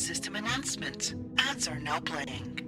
System announcement. Ads are now playing.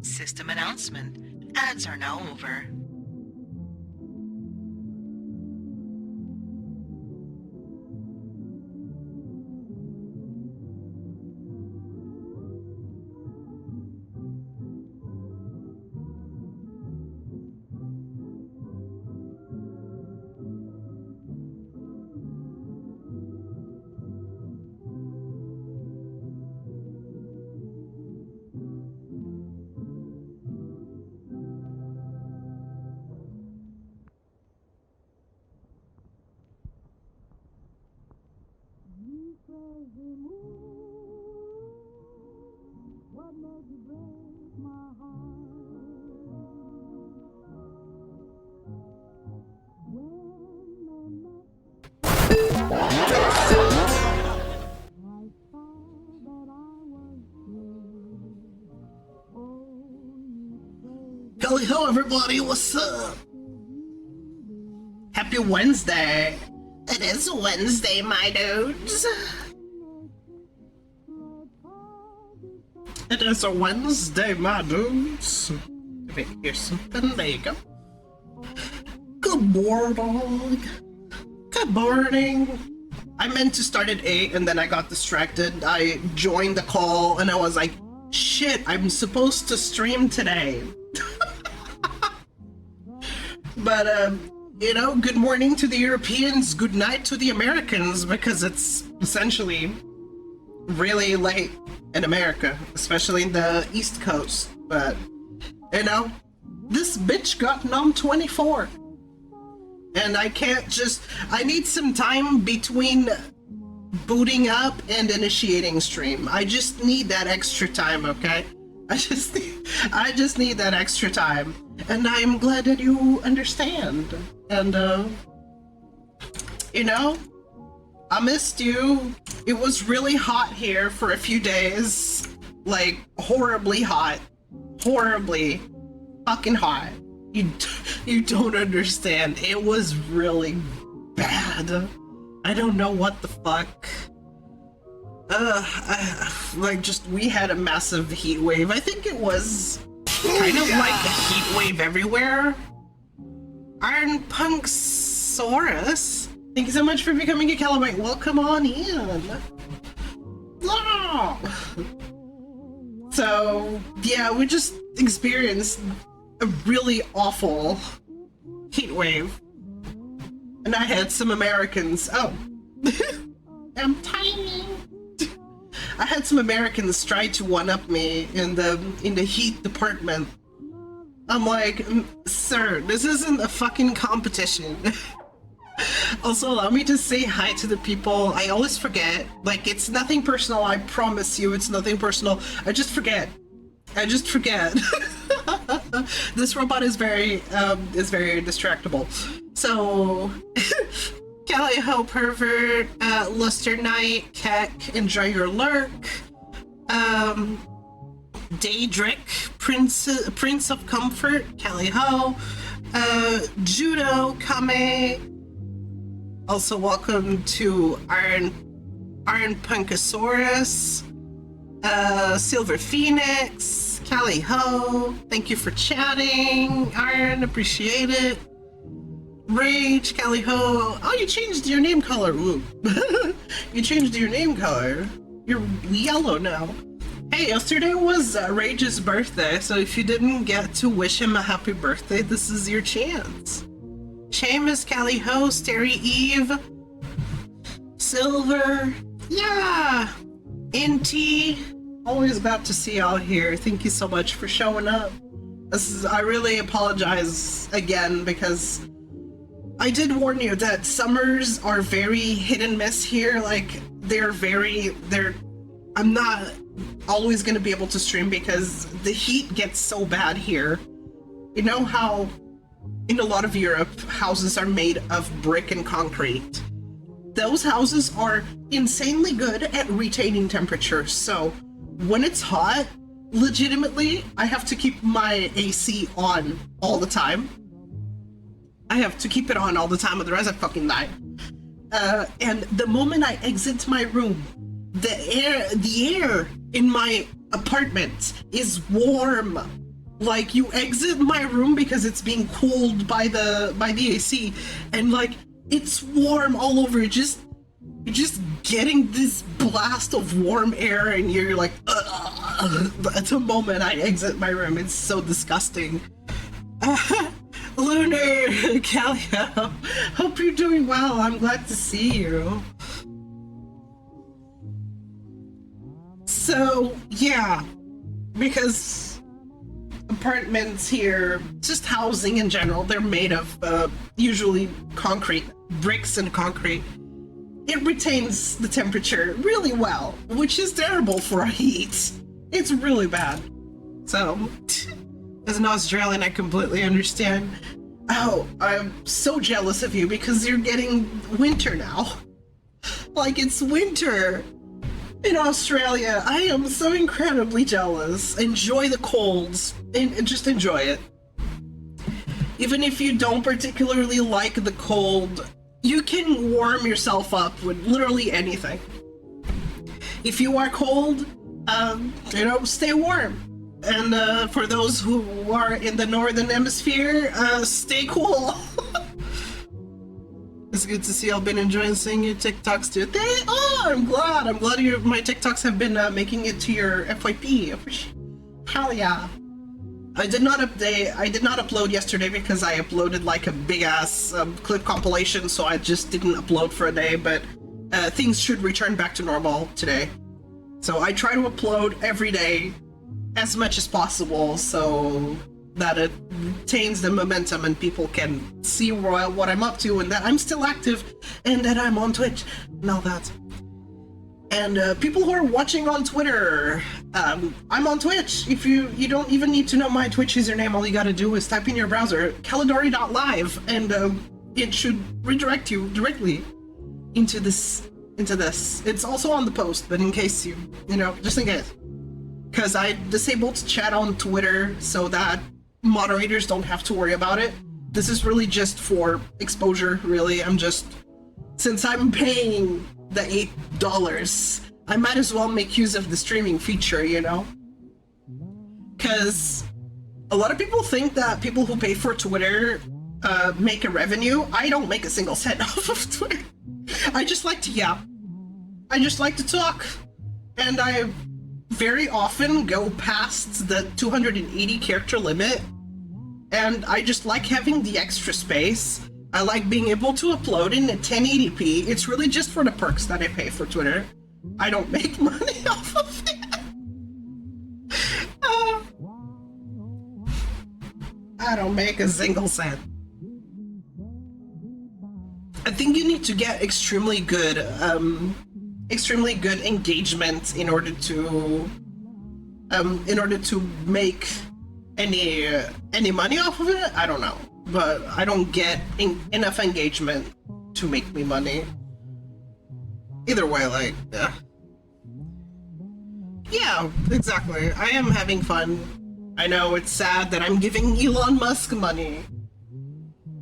System announcement. Ads are now over. Hello everybody, what's up? Happy Wednesday! It is Wednesday, my dudes! It is a Wednesday, my dudes! Wait, here's something, there you go. Good morning! Good morning! I meant to start at 8 and then I got distracted. I joined the call and I was like, shit, I'm supposed to stream today. But, you know, good morning to the Europeans, good night to the Americans, because it's essentially really late in America, especially in the East Coast. But, you know, this bitch got num 24. And I can't just, I need some time between booting up and initiating stream. I just need that extra time, okay? I just need that extra time, and I'm glad that you understand. And you know, I missed you. It was really hot here for a few days, like horribly hot, horribly fucking hot. You don't understand. It was really bad. I don't know what the fuck. We had a massive heat wave. I think it was kind of like a heat wave everywhere. Iron Punksaurus, thank you so much for becoming a Calibite. Welcome on in. Ah. So, yeah, we just experienced a really awful heat wave. And I had some Americans. Oh. I'm tiny. I had some Americans try to one-up me in the heat department. I'm like, sir, this isn't a fucking competition. Also, allow me to say hi to the people. I always forget. Like, it's nothing personal. I promise you, it's nothing personal. I just forget. This robot is very distractible. So, Callie Ho Pervert, Luster Knight, Keck, enjoy your lurk. Daedric, Prince of Comfort, Callie Ho, Judo Kame. Also, welcome to Iron Punkosaurus, Silver Phoenix, Callie Ho. Thank you for chatting, Iron. Appreciate it. Rage, Callie Ho. Oh, you changed your name color. Ooh. You changed your name color. You're yellow now. Hey, yesterday was Rage's birthday, so if you didn't get to wish him a happy birthday, this is your chance. Seamus, Callie Ho, Starry Eve, Silver, yeah, Inty. Always glad to see y'all here. Thank you so much for showing up. I really apologize again because I did warn you that summers are very hit and miss here. Like, I'm not always going to be able to stream because the heat gets so bad here. You know how in a lot of Europe, houses are made of brick and concrete. Those houses are insanely good at retaining temperature. So when it's hot, legitimately, I have to keep my AC on all the time. I have to keep it on all the time, otherwise I fucking die. And the moment I exit my room, the air in my apartment is warm. Like, you exit my room because it's being cooled by the AC, and like it's warm all over. You're just getting this blast of warm air, and you're like, ugh. At the moment I exit my room, it's so disgusting. Lunar, Calio, hope you're doing well. I'm glad to see you. So, yeah, because apartments here, just housing in general, they're made of usually concrete, bricks and concrete. It retains the temperature really well, which is terrible for heat. It's really bad. So, as an Australian, I completely understand. Oh, I'm so jealous of you because you're getting winter now. Like, it's winter in Australia. I am so incredibly jealous. Enjoy the colds and just enjoy it. Even if you don't particularly like the cold, you can warm yourself up with literally anything. If you are cold, stay warm. And for those who are in the northern hemisphere, stay cool. It's good to see. I've been enjoying seeing your TikToks too. I'm glad my TikToks have been making it to your FYP. Hell yeah. I did not upload yesterday because I uploaded like a big ass clip compilation, so I just didn't upload for a day, but things should return back to normal today. So I try to upload every day as much as possible so that it retains the momentum and people can see what I'm up to and that I'm still active and that I'm on Twitch and all that. And people who are watching on Twitter, I'm on Twitch. If you don't even need to know my Twitch username, all you gotta do is type in your browser calidori.live, and it should redirect you directly into this. It's also on the post, but in case you know, just in case. Because I disabled chat on Twitter so that moderators don't have to worry about it. This is really just for exposure, really. Since I'm paying the $8, I might as well make use of the streaming feature, you know? Because a lot of people think that people who pay for Twitter make a revenue. I don't make a single cent off of Twitter. I just like to yap. I just like to talk. And I very often go past the 280 character limit. And I just like having the extra space. I like being able to upload in 1080p. It's really just for the perks that I pay for Twitter. I don't make money off of it. I don't make a single cent. I think you need to get extremely good engagement in order to make any money off of it. I don't know, but I don't get enough engagement to make me money. Either way, like, yeah, exactly. I am having fun. I know it's sad that I'm giving Elon Musk money.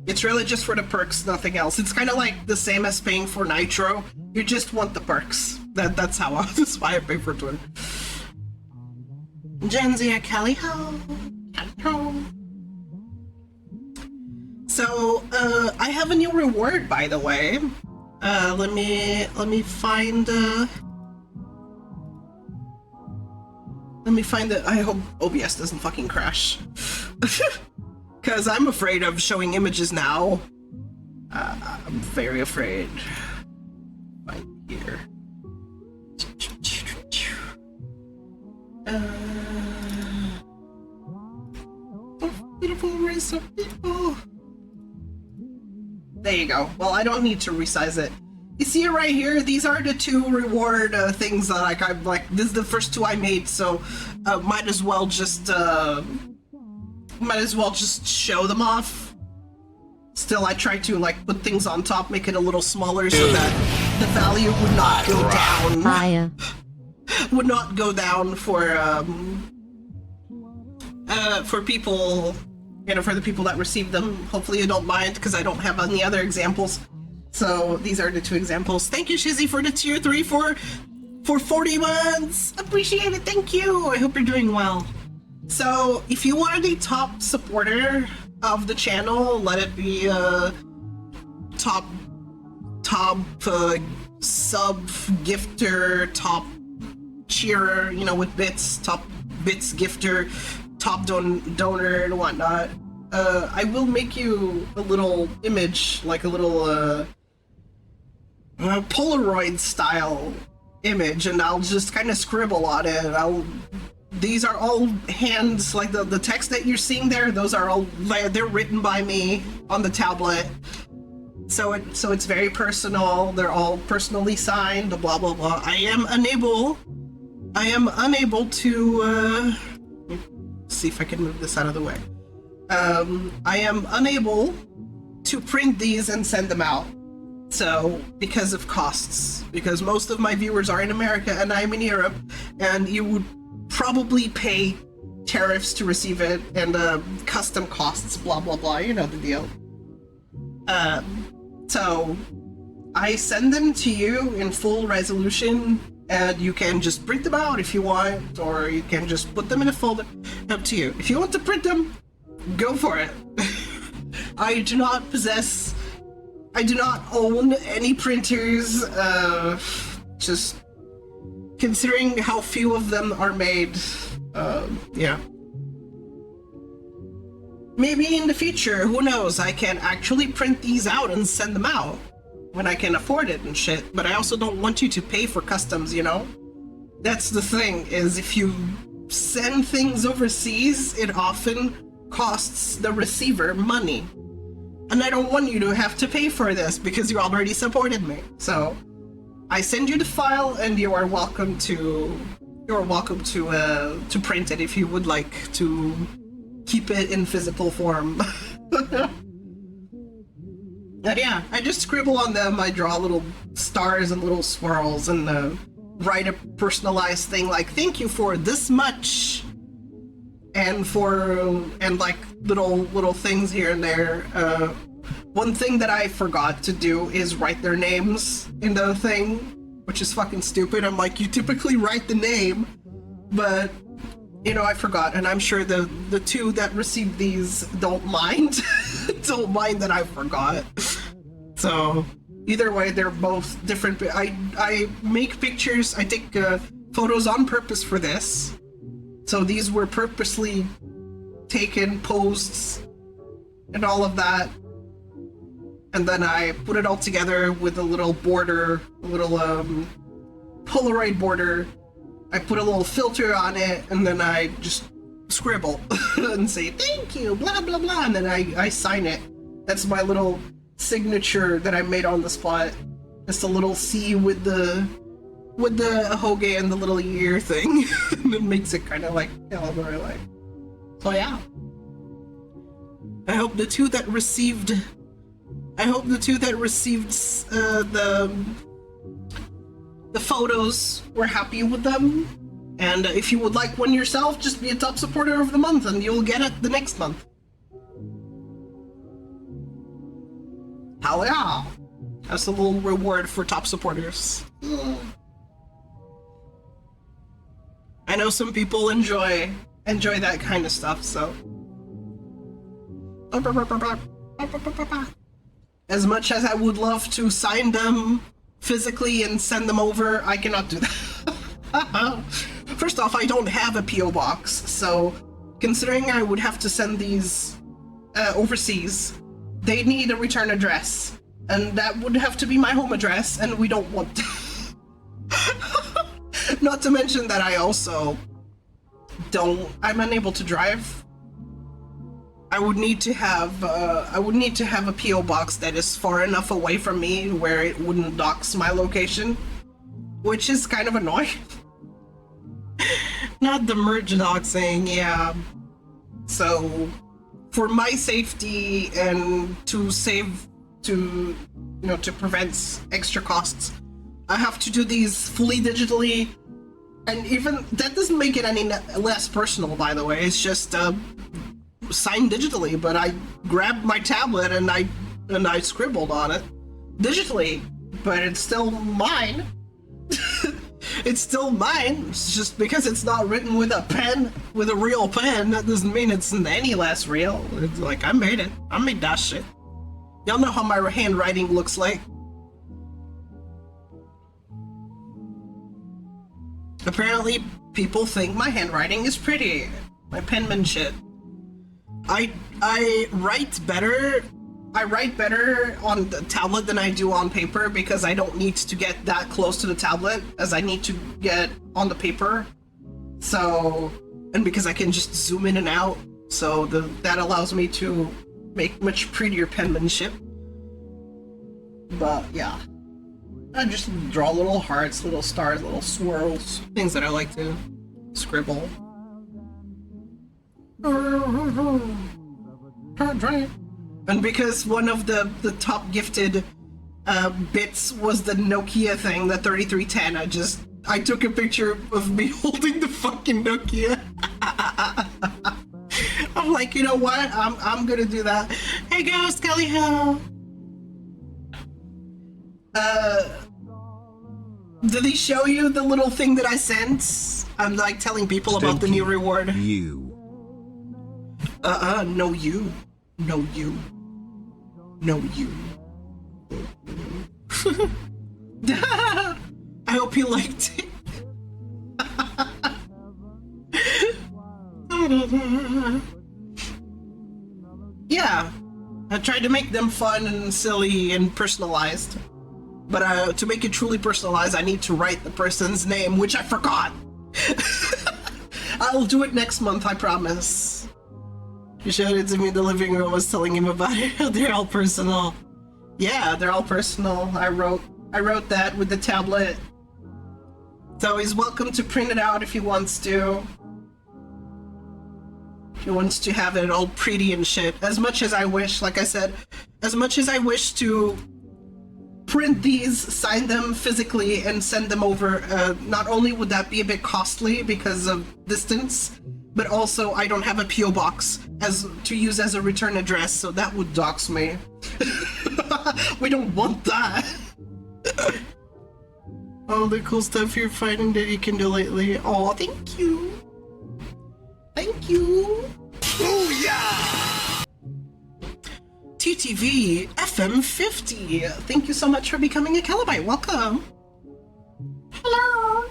It's really just for the perks, nothing else. It's kind of like the same as paying for Nitro. You just want the perks. That's why I pay for Twitter. Genzia Kelly ho. So I have a new reward, by the way. Let me find it. I hope OBS doesn't fucking crash. Because I'm afraid of showing images now. I'm very afraid. Right here. Beautiful race of people. There you go. Well, I don't need to resize it. You see it right here? These are the two reward things that I'm like, this is the first two I made, so might as well just show them off. Still, I try to like put things on top, make it a little smaller so that the value would not go down. Would not go down for people, you know, for the people that receive them. Hopefully you don't mind, because I don't have any other examples. So these are the two examples. Thank you, Shizzy, for the tier 3 for 40 months. Appreciate it. Thank you. I hope you're doing well. So if you want a top supporter of the channel, let it be top sub gifter, top cheerer, you know, with bits, top bits gifter, top donor and whatnot. I will make you a little image, like a little Polaroid style image, and I'll just kind of scribble on it. These are all hands, like the text that you're seeing there, those are all, they're written by me on the tablet. So it's very personal. They're all personally signed, blah blah blah. I am unable to see if I can move this out of the way. I am unable to print these and send them out. So, because of costs, because most of my viewers are in America and I'm in Europe, and you would probably pay tariffs to receive it and custom costs, blah blah blah, you know the deal. So I send them to you in full resolution, and you can just print them out if you want, or you can just put them in a folder. Up to you. If you want to print them, go for it. I do not own any printers, just considering how few of them are made, yeah. Maybe in the future, who knows, I can actually print these out and send them out when I can afford it and shit, but I also don't want you to pay for customs, you know? That's the thing, is if you send things overseas, it often costs the receiver money. And I don't want you to have to pay for this because you already supported me. So I send you the file, and you are welcome to print it if you would like to keep it in physical form. And yeah, I just scribble on them. I draw little stars and little swirls, and write a personalized thing like "Thank you for this much," and like little things here and there. One thing that I forgot to do is write their names in the thing, which is fucking stupid. I'm like, you typically write the name, but you know, I forgot, and I'm sure the two that received these don't mind. Don't mind that I forgot. So either way, they're both different. I make pictures. I take photos on purpose for this. So these were purposely taken, posts, and all of that. And then I put it all together with a little border, a little Polaroid border. I put a little filter on it, and then I just scribble and say "thank you," blah blah blah, and then I sign it. That's my little signature that I made on the spot. Just a little C with the hoge and the little ear thing. And it makes it kind of like Calidori like. So yeah. I hope the two that received the photos were happy with them. And if you would like one yourself, just be a top supporter of the month and you'll get it the next month. Hell yeah! That's a little reward for top supporters. I know some people enjoy that kind of stuff, so. As much as I would love to sign them physically and send them over, I cannot do that. First off, I don't have a P.O. box, so considering I would have to send these overseas, they need a return address, and that would have to be my home address, and we don't want Not to mention that I also I'm unable to drive. I would need to have a P.O. box that is far enough away from me where it wouldn't dox my location, which is kind of annoying. Not the merge doxing, yeah. So, for my safety and to prevent extra costs, I have to do these fully digitally, and even that doesn't make it any less personal, by the way. It's just signed digitally, but I grabbed my tablet and I scribbled on it digitally, but it's still mine. It's still mine. It's just because it's not written with a pen, with a real pen, that doesn't mean it's any less real. It's like, I made it. I made that shit. Y'all know how my handwriting looks like. Apparently, people think my handwriting is pretty. My penmanship. I write better. I write better on the tablet than I do on paper because I don't need to get that close to the tablet as I need to get on the paper. So, and because I can just zoom in and out, so that allows me to make much prettier penmanship. But yeah, I just draw little hearts, little stars, little swirls, things that I like to scribble. And because one of the top gifted bits was the Nokia thing, the 3310, I took a picture of me holding the fucking Nokia. I'm like, you know what? I'm gonna do that. Hey guys, Kelly Hill. Did he show you the little thing that I sent? I'm like telling people about the new reward. No you. No you. No you. I hope you liked it. Yeah, I tried to make them fun and silly and personalized. But to make it truly personalized, I need to write the person's name, which I forgot. I'll do it next month, I promise. He showed it to me in the living room. I was telling him about it. They're all personal. Yeah, they're all personal. I wrote I wrote that with the tablet. So he's welcome to print it out if he wants to. If he wants to have it all pretty and shit. As much as I wish, like I said, as much as I wish to print these, sign them physically, and send them over, not only would that be a bit costly because of distance, but also I don't have a PO box to use as a return address, so that would dox me. We don't want that. All the cool stuff you're finding that you can do lately. Oh, thank you. Thank you. Booyah! TTV FM50. Thank you so much for becoming a Calidori. Welcome. Hello.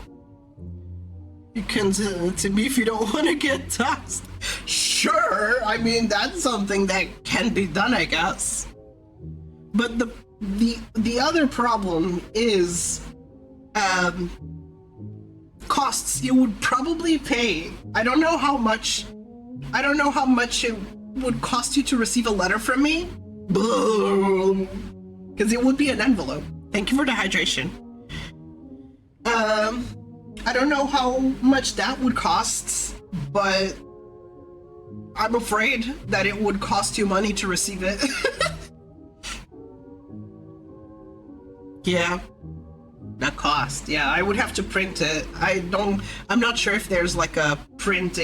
You can send it to me if you don't want to get taxed. Sure. I mean, that's something that can be done, I guess. But the other problem is costs you would probably pay. I don't know how much it would cost you to receive a letter from me. Boom. Because it would be an envelope. Thank you for the hydration. I don't know how much that would cost, but I'm afraid that it would cost you money to receive it. Yeah. The cost, yeah, I would have to print it. I'm not sure if there's like a print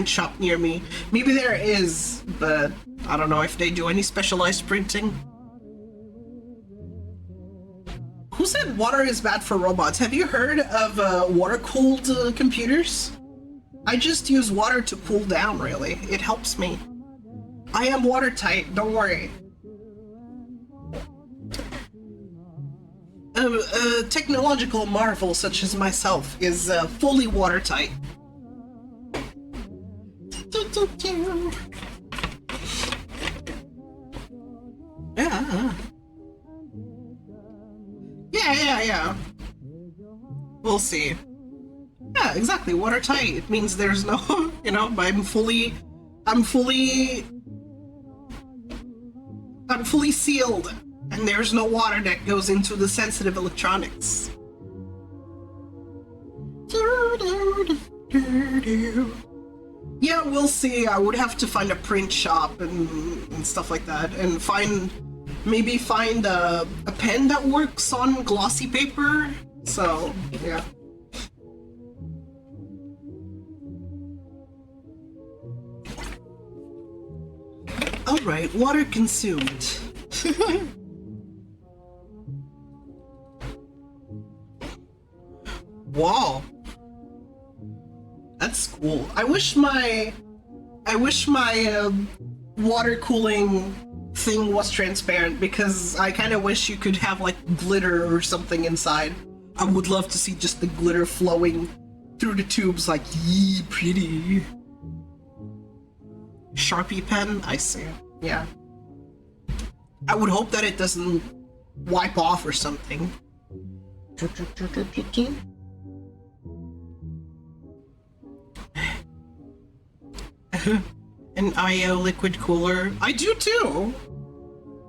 shop near me. Maybe there is, but I don't know if they do any specialized printing. Who said water is bad for robots? Have you heard of water-cooled computers? I just use water to cool down, really. It helps me. I am watertight, don't worry. A technological marvel such as myself is fully watertight. Yeah. We'll see. Yeah, exactly. Watertight. It means there's no, I'm fully sealed. And there's no water that goes into the sensitive electronics. Yeah, we'll see. I would have to find a print shop and stuff like that, and maybe find a pen that works on glossy paper. So, yeah. Alright, water consumed. Whoa. That's cool. I wish my water cooling thing was transparent, because I kind of wish you could have like glitter or something inside. I would love to see just the glitter flowing through the tubes, like, yee, pretty. Sharpie pen? I see. Yeah. I would hope that it doesn't wipe off or something. An IO liquid cooler. I do too!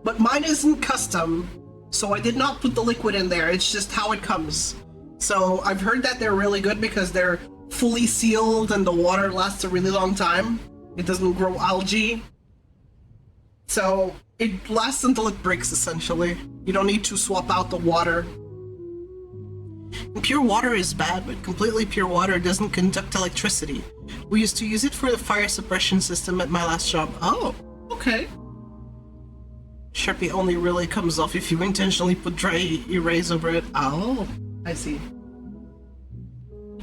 But mine isn't custom, so I did not put the liquid in there. It's just how it comes. So I've heard that they're really good because they're fully sealed and the water lasts a really long time. It doesn't grow algae. So it lasts until it breaks, essentially. You don't need to swap out the water. Pure water is bad, but completely pure water doesn't conduct electricity. We used to use it for the fire suppression system at my last job. Oh, okay. Sharpie only really comes off if you intentionally put dry erase over it. Oh, I see.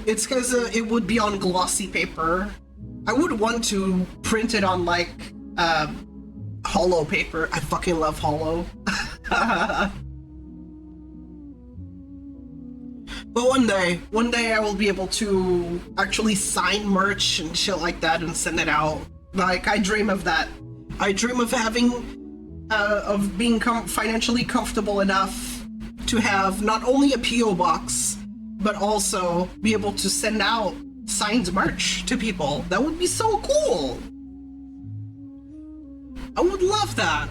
It's because it would be on glossy paper. I would want to print it on, like, holo paper. I fucking love holo. But one day I will be able to actually sign merch and shit like that and send it out. Like, I dream of that. I dream of being financially comfortable enough to have not only a PO box, but also be able to send out signed merch to people. That would be so cool. I would love that.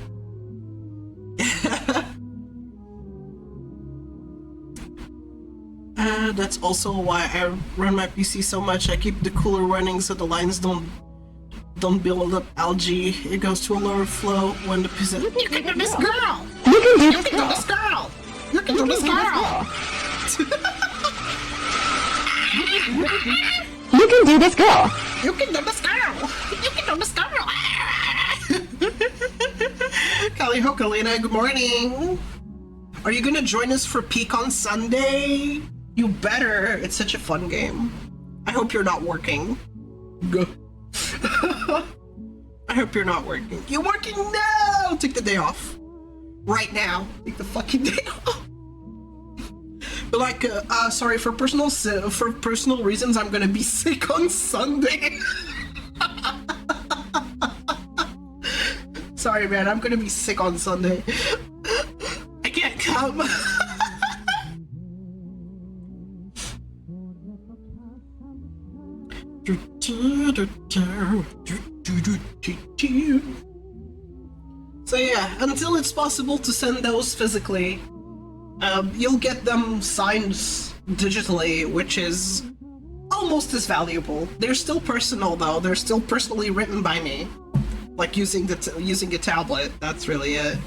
That's also why I run my PC so much. I keep the cooler running so the lines don't build up algae. It goes to a lower flow when the PC. You can do this, girl. You can do this, girl. You can do this, girl. You can do this, girl. You can do this, girl. You can do this, girl. Kali Hokalina, good morning. Are you gonna join us for Peak on Sunday? You better. It's such a fun game. I hope you're not working. Go. I hope you're not working. You're working now! Take the day off. Right now. Take the fucking day off. But like, sorry, for personal reasons, I'm gonna be sick on Sunday. Sorry, man, I'm gonna be sick on Sunday. I can't come. So yeah, until it's possible to send those physically, you'll get them signed digitally, which is almost as valuable. They're still personal though. They're still personally written by me, like using a tablet. That's really it.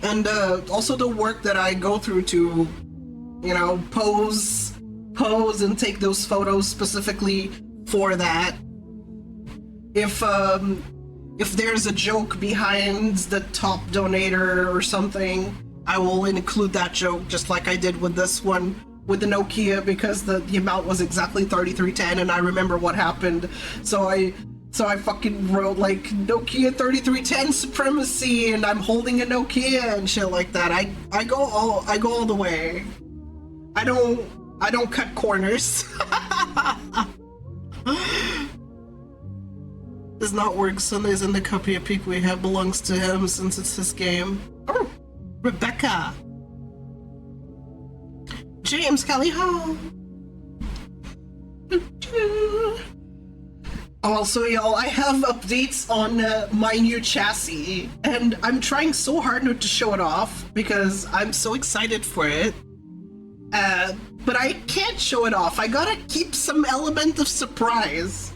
And also the work that I go through to, you know, pose and take those photos specifically for that. If there's a joke behind the top donator or something, I will include that joke, just like I did with this one with the Nokia, because the amount was exactly 3310 and I remember what happened. So I fucking wrote like Nokia 3310 supremacy and I'm holding a Nokia and shit like that. I go all the way. I don't cut corners. Does not work Sundays, and the copy of Peak we have belongs to him since it's his game. Oh, Rebecca. James Kelly Hall. Also, y'all, I have updates on my new chassis, and I'm trying so hard not to show it off because I'm so excited for it. But I can't show it off. I gotta keep some element of surprise.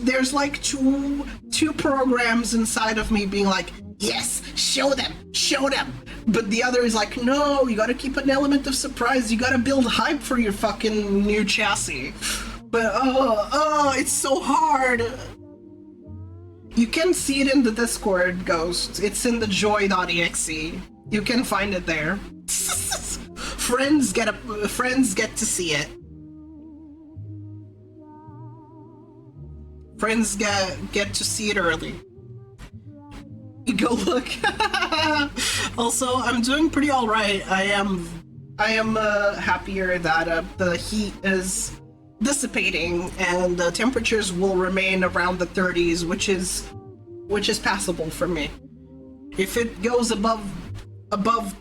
There's like two programs inside of me being like, yes, show them. But the other is like, no, you gotta keep an element of surprise. You gotta build hype for your fucking new chassis. But it's so hard. You can see it in the Discord, Ghost. It's in the joy.exe. You can find it there. Friends get to see it. Friends get to see it early. Go look. Also, I'm doing pretty all right. I am happier that the heat is dissipating and the temperatures will remain around the 30s, which is passable for me. If it goes above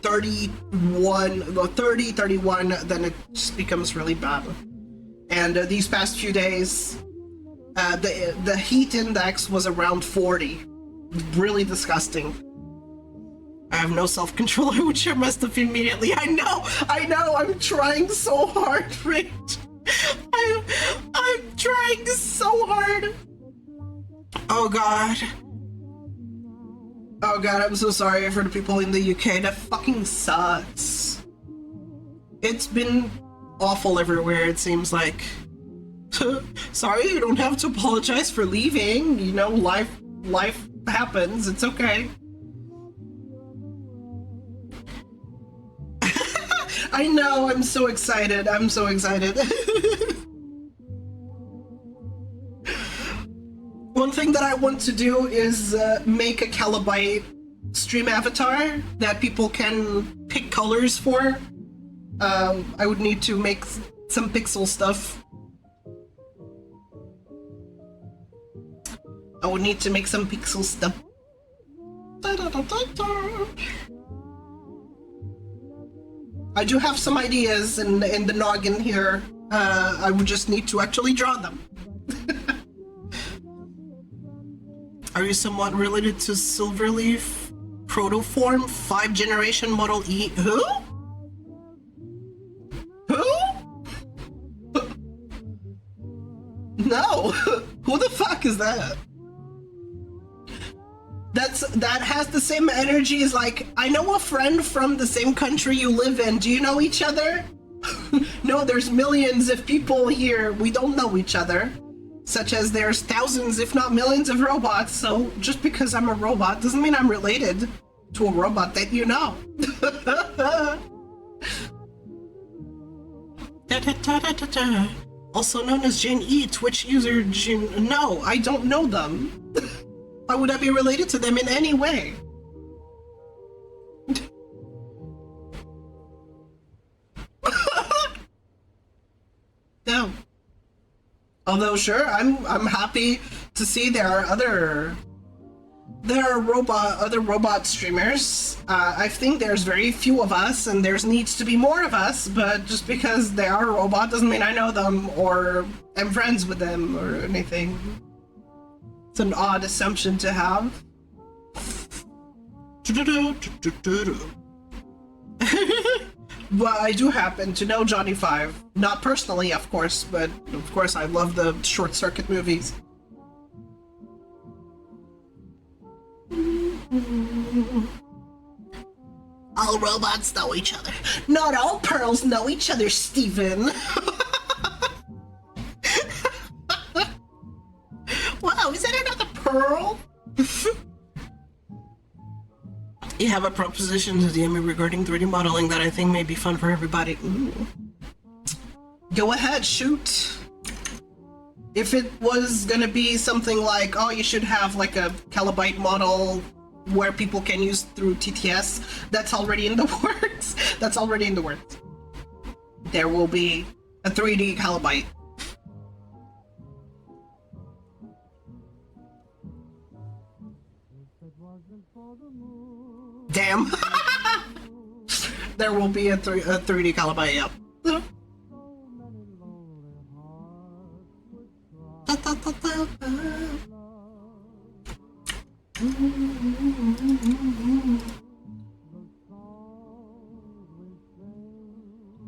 31, then it just becomes really bad. And these past few days, the heat index was around 40. Really disgusting. I have no self-control. I would share my stuff immediately. I know. I'm trying so hard, Rich. I'm trying so hard. Oh god, I'm so sorry for the people in the UK. That fucking sucks. It's been awful everywhere, it seems like. Sorry, you don't have to apologize for leaving. You know, life happens. It's okay. I know, I'm so excited. One thing that I want to do is make a Calidori stream avatar that people can pick colors for. I would need to make some pixel stuff. I do have some ideas in the noggin here. I would just need to actually draw them. Are you somewhat related to Silverleaf Protoform 5 generation Model E. Who? Who? No. Who the fuck is that? That has the same energy as like, I know a friend from the same country you live in. Do you know each other? No, there's millions of people here. We don't know each other. Such as there's thousands, if not millions of robots. So just because I'm a robot doesn't mean I'm related to a robot that you know. Also known as Jane E, Twitch user Jane. No, I don't know them. Why would I be related to them in any way? No. Although sure, I'm happy to see there are other robot streamers. I think there's very few of us, and there needs to be more of us. But just because they are a robot doesn't mean I know them or am friends with them or anything. It's an odd assumption to have. Well, I do happen to know Johnny Five. Not personally, of course, but of course I love the Short Circuit movies. All robots know each other. Not all pearls know each other, Steven. Wow, is that another pearl? You have a proposition to DM me regarding 3D modeling that I think may be fun for everybody. Ooh. Go ahead, shoot. If it was gonna be something like, oh, you should have like a Calibyte model where people can use through TTS, that's already in the works. That's already in the works. There will be a 3D Calibyte. Damn. There will be a 3D Calibyte, yep.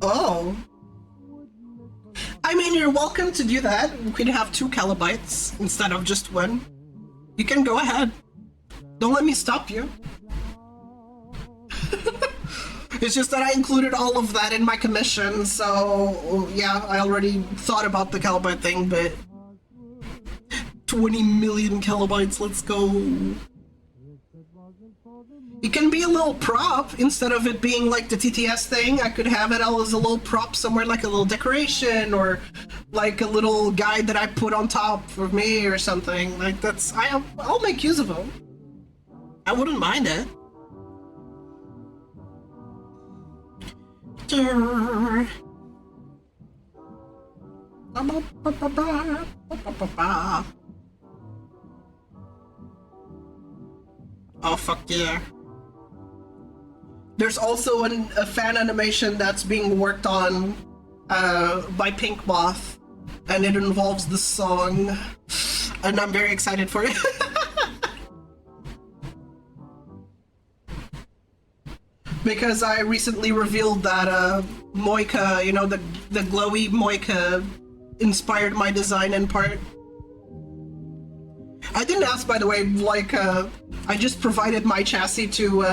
Oh. I mean, you're welcome to do that. We could have 2 Calibytes instead of just 1. You can go ahead. Don't let me stop you. It's just that I included all of that in my commission, so yeah, I already thought about the Calibyte thing, but 20 million kilobytes, let's go. It can be a little prop, instead of it being like the TTS thing, I could have it all as a little prop somewhere, like a little decoration, or like a little guide that I put on top for me or something. Like that's, I'll make use of them. I wouldn't mind it. Oh fuck yeah. There's also a fan animation that's being worked on by Pink Moth, and it involves the song, and I'm very excited for it. Because I recently revealed that Moika, you know, the glowy Moika inspired my design in part. I didn't ask, by the way, like, I just provided my chassis to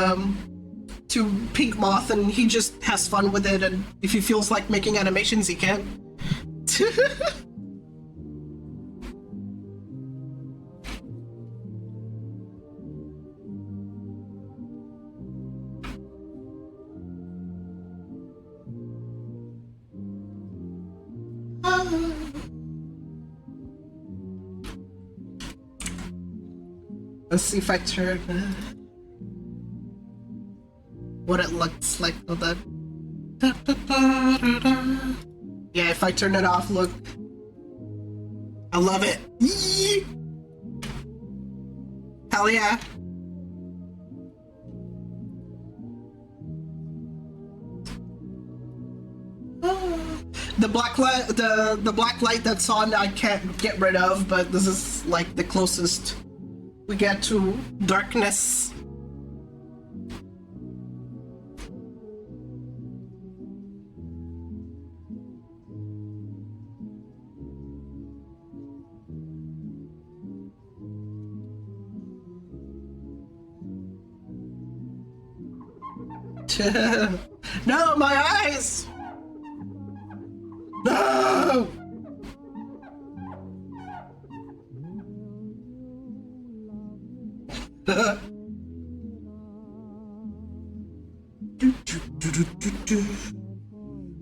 Pink Moth, and he just has fun with it, and if he feels like making animations, he can. Let's see if I turn what it looks like. Hold on. Yeah, if I turn it off, look. I love it. Yee! Hell yeah. The black light, the black light that's on, I can't get rid of, but this is like the closest we get to darkness. No, my eyes! No!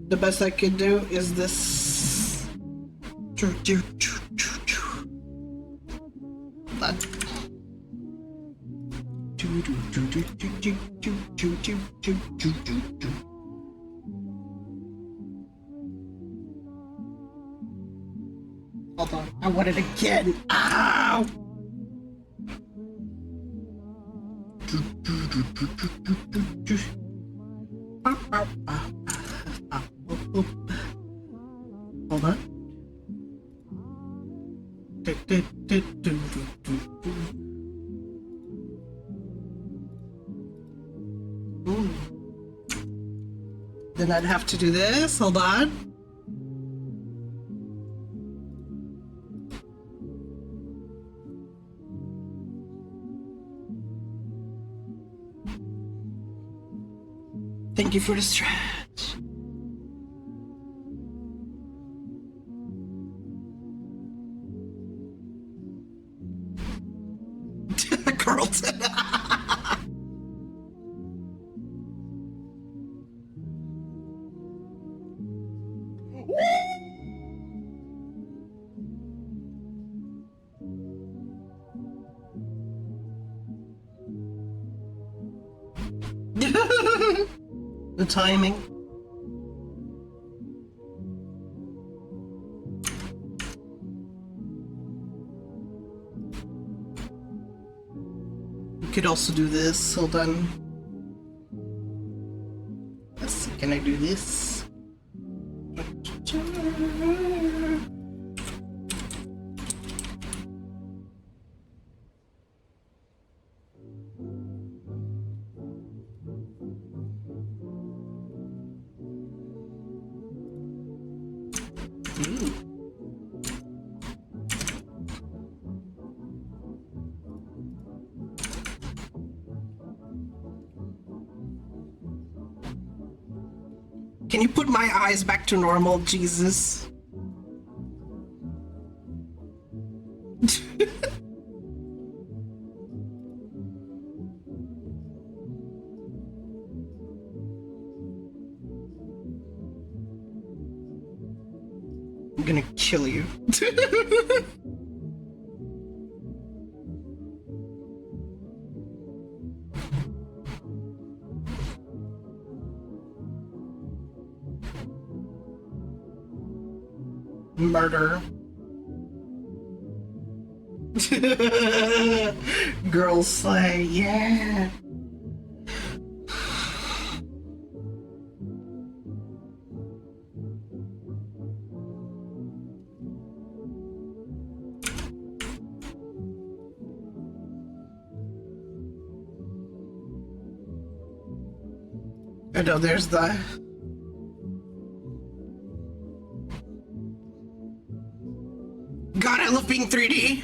The best I can do is this. But hold on, I want it again. Ow! Hold on. Then I'd have to do this. Hold on. Thank you for the stretch. Carlton. The timing. You could also do this. Hold on. Let's see, can I do this? Can you put my eyes back to normal, Jesus? I'm gonna kill you. Murder. Girl slay, yeah. I know there's the... God, I love being 3D.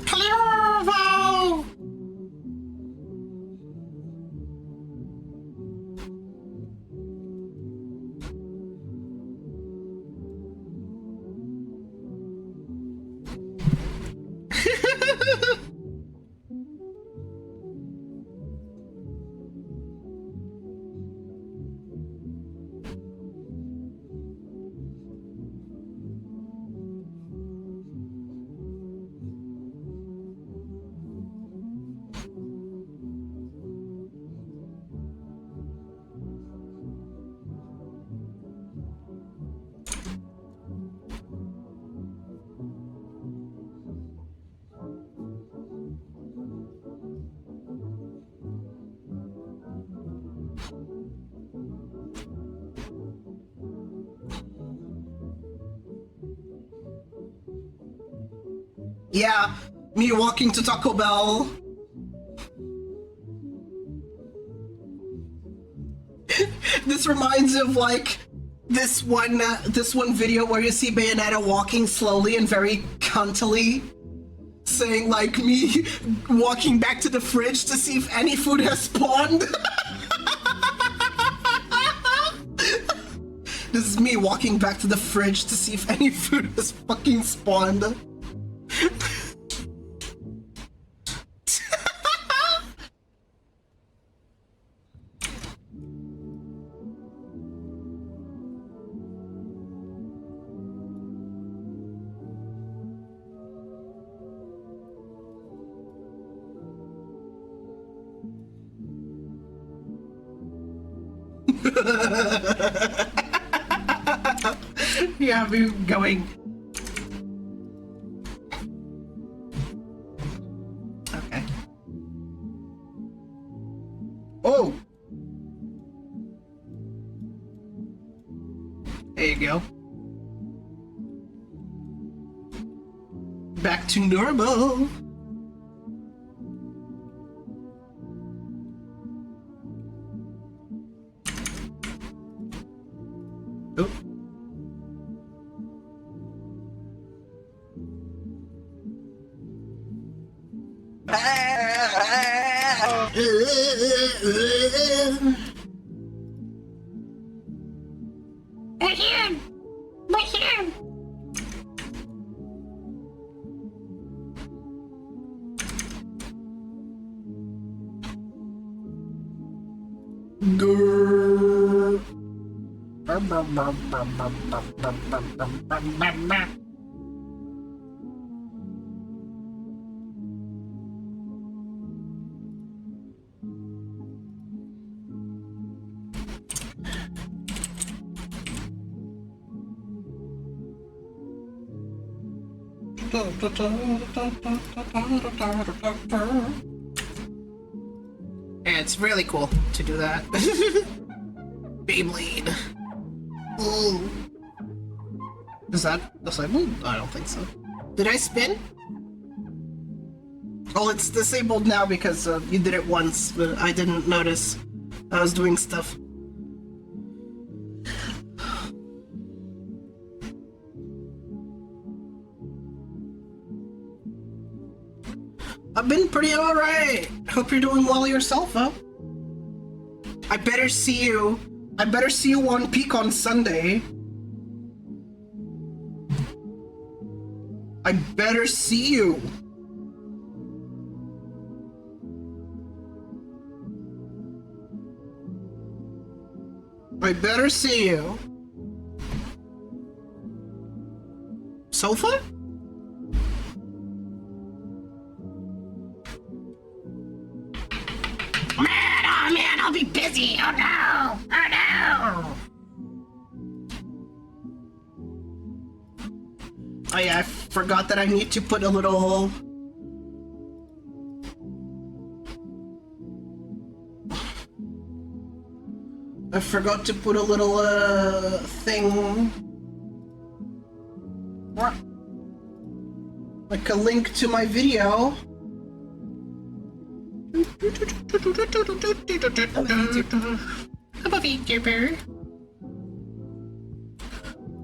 Hello! Yeah, me walking to Taco Bell. This reminds me of like this one video where you see Bayonetta walking slowly and very cuntily, saying like me walking back to the fridge to see if any food has spawned. This is me walking back to the fridge to see if any food has fucking spawned. Yeah, we're going. Okay. Oh! There you go. Back to normal. Oh. My hand! My hand! Grrr. It's really cool to do that. Beyblade. Ooh. Does that move? I don't think so. Did I spin? Oh, it's disabled now because you did it once, but I didn't notice. I was doing stuff. I've been pretty alright. Hope you're doing well yourself, huh? I better see you on Peak on Sunday. I better see you. I better see you. Sofa? Man, I'll be busy! Oh no! Oh no! Oh yeah, I forgot that I need to put a little... I forgot to put a little, thing... What? Like a link to my video. I'm a VTuber.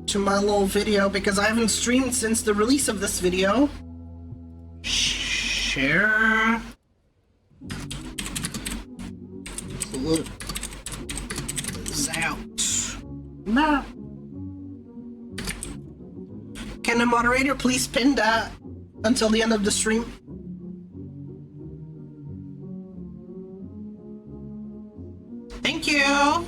To my little video because I haven't streamed since the release of this video. Share. Close out. Nah. Can the moderator please pin that until the end of the stream? Thank you.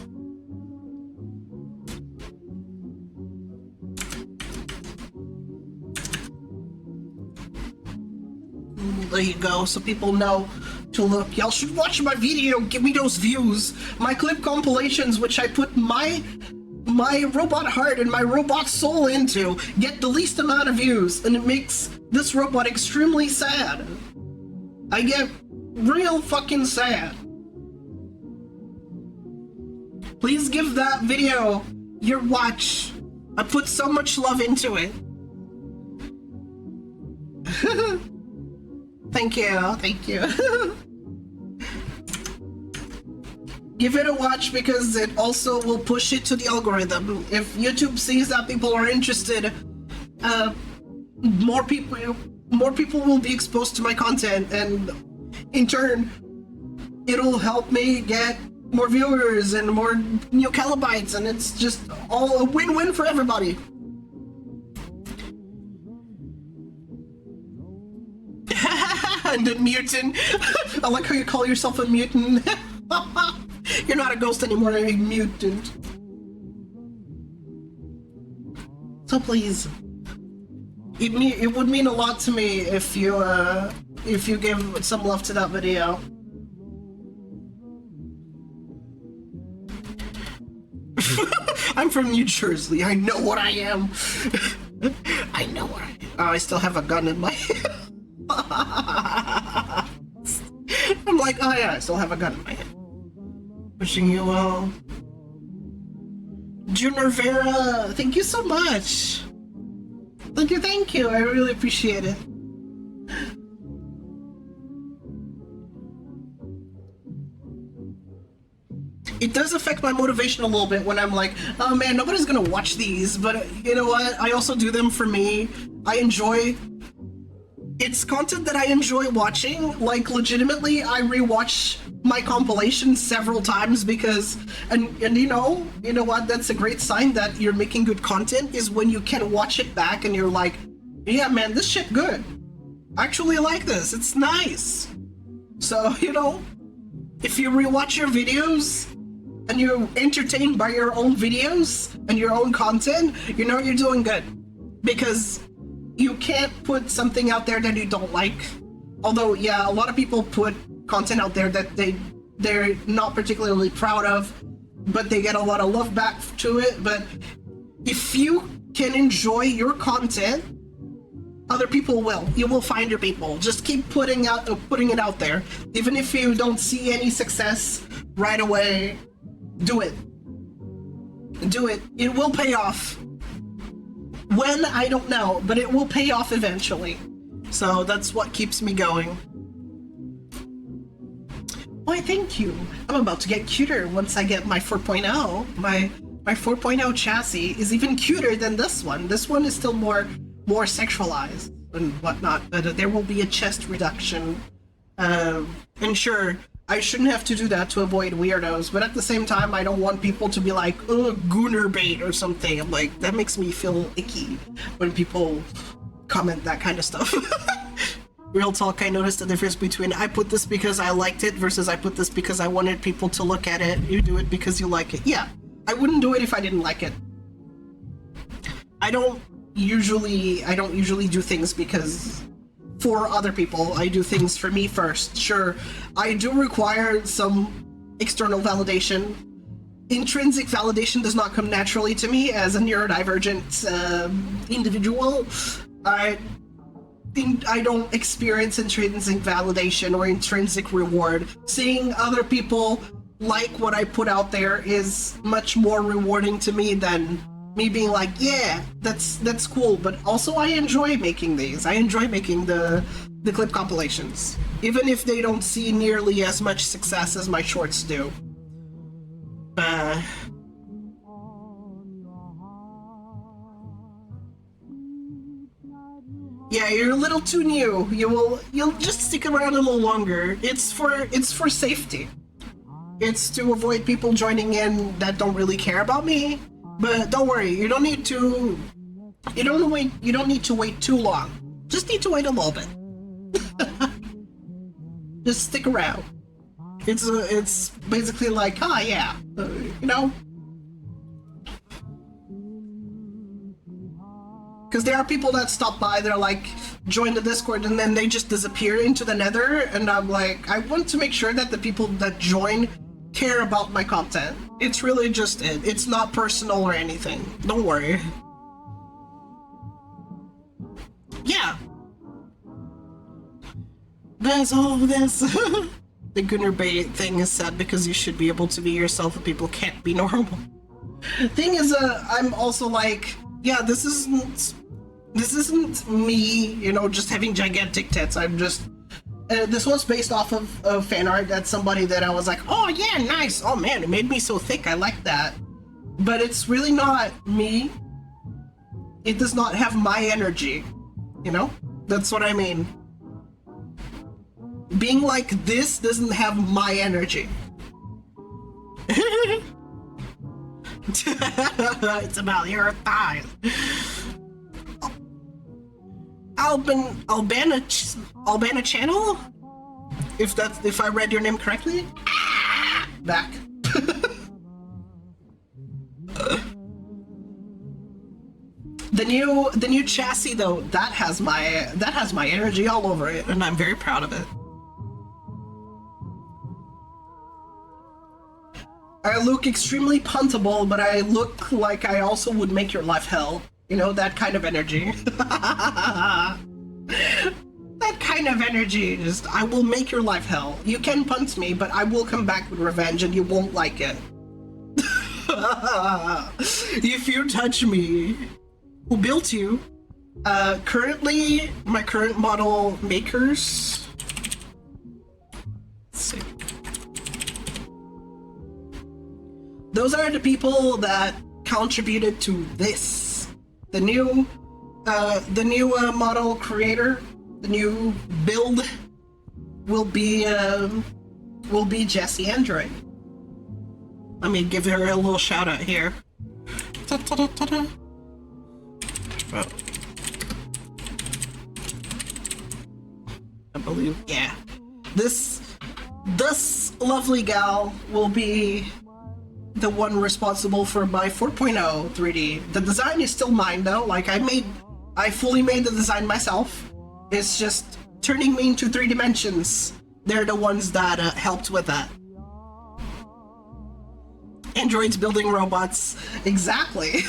There you go, so people know to look. Y'all should watch my video, give me those views. My clip compilations, which I put my robot heart and my robot soul into, get the least amount of views, and it makes this robot extremely sad. I get real fucking sad. Please give that video your watch. I put so much love into it. Thank you, thank you. Give it a watch because it also will push it to the algorithm. If YouTube sees that people are interested, more people will be exposed to my content, and in turn, it'll help me get more viewers and more kilobytes, and it's just all a win-win for everybody. And the mutant. I like how you call yourself a mutant. You're not a ghost anymore, you're a mutant. So please, it would mean a lot to me if you give some love to that video. I'm from New Jersey. I know what I am. I know what I am. Oh, I still have a gun in my hand. I'm like, oh yeah, I still have a gun in my hand. Wishing you well. June Rivera, thank you so much. Thank you. I really appreciate it. It does affect my motivation a little bit when I'm like, oh man, nobody's gonna watch these, but you know what? I also do them for me. It's content that I enjoy watching. Like, legitimately, I rewatch my compilations several times because, and you know what? That's a great sign that you're making good content, is when you can watch it back and you're like, yeah, man, this shit good. I actually like this. It's nice. So, if you rewatch your videos and you're entertained by your own videos and your own content, you're doing good. Because you can't put something out there that you don't like. Although, yeah, a lot of people put content out there that they're not particularly proud of, but they get a lot of love back to it. But if you can enjoy your content, other people will. You will find your people. Just keep putting it out there. Even if you don't see any success right away, do it. Do it. It will pay off. When, I don't know, but it will pay off eventually. So that's what keeps me going. Why, thank you. I'm about to get cuter once I get my 4.0. My 4.0 chassis is even cuter than this one. This one is still more sexualized and whatnot, but there will be a chest reduction. And sure, I shouldn't have to do that to avoid weirdos, but at the same time, I don't want people to be like, oh, gooner bait or something. I'm like, that makes me feel icky when people comment that kind of stuff. Real talk, I noticed the difference between I put this because I liked it versus I put this because I wanted people to look at it. You do it because you like it. Yeah, I wouldn't do it if I didn't like it. I don't usually do things because for other people. I do things for me first. Sure, I do require some external validation. Intrinsic validation does not come naturally to me as a neurodivergent individual. I don't experience intrinsic validation or intrinsic reward. Seeing other people like what I put out there is much more rewarding to me than me being like, yeah, that's cool. But also, I enjoy making these. I enjoy making the clip compilations, even if they don't see nearly as much success as my shorts do. Yeah, you're a little too new. You'll just stick around a little longer. It's for safety. It's to avoid people joining in that don't really care about me. But don't worry, you don't need to wait too long. Just need to wait a little bit. Just stick around. It's basically like, yeah, Because there are people that stop by, they're like, join the Discord, and then they just disappear into the nether, and I'm like, I want to make sure that the people that join care about my content. It's really just it. It's not personal or anything. Don't worry. Yeah. There's all this. The Gunnar bait thing is sad because you should be able to be yourself and people can't be normal. Thing is, I'm also like, yeah, this isn't me, just having gigantic tits. I'm just This was based off of fan art. That's somebody that I was like, oh yeah, nice. Oh man, it made me so thick. I like that. But it's really not me. It does not have my energy. You know? That's what I mean. Being like this doesn't have my energy. It's about your thighs. Albana channel? If I read your name correctly? Back. The new chassis though, that has my energy all over it, and I'm very proud of it. I look extremely puntable, but I look like I also would make your life hell. You know, that kind of energy. That kind of energy, just, I will make your life hell. You can punt me, but I will come back with revenge and you won't like it. If you touch me, who built you? Currently, my current model makers. Let's see. Those are the people that contributed to this. The new model creator, the new build will be Jessie Android. Let me give her a little shout out here. Ta-ta-ta-ta-ta. Oh. I believe, yeah. This lovely gal will be the one responsible for my 4.0 3D. The design is still mine though. Like I fully made the design myself. It's just turning me into 3 dimensions. They're the ones that helped with that. Androids building robots. Exactly.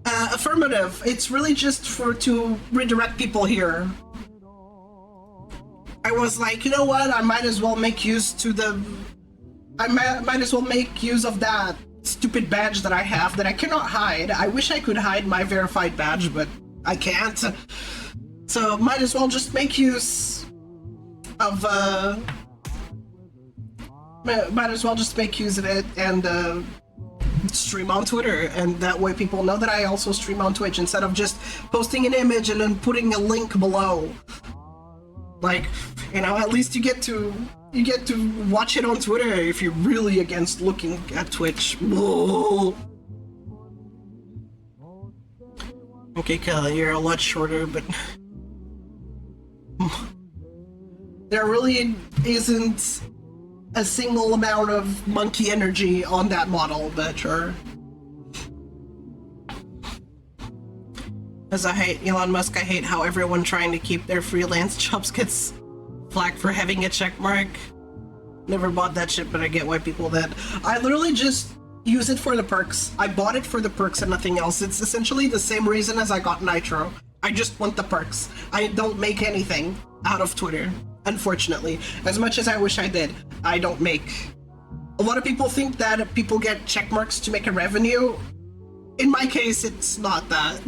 Affirmative. It's really just to redirect people here. I was like, you know what? I might as well make use of that stupid badge that I have that I cannot hide. I wish I could hide my verified badge, but I can't. So might as well just make use of it and stream on Twitter, and that way people know that I also stream on Twitch instead of just posting an image and then putting a link below. Like, you know, at least you get to watch it on Twitter if you're really against looking at Twitch. Whoa. Okay, Kelly, you're a lot shorter, but there really isn't a single amount of monkey energy on that model, but sure. As I hate Elon Musk, I hate how everyone trying to keep their freelance jobs gets flack for having a check mark. Never bought that shit, but I get why people that. I literally just use it for the perks. I bought it for the perks and nothing else. It's essentially the same reason as I got Nitro. I just want the perks. I don't make anything out of Twitter, unfortunately. As much as I wish I did, I don't make. A lot of people think that people get check marks to make a revenue. In my case, it's not that.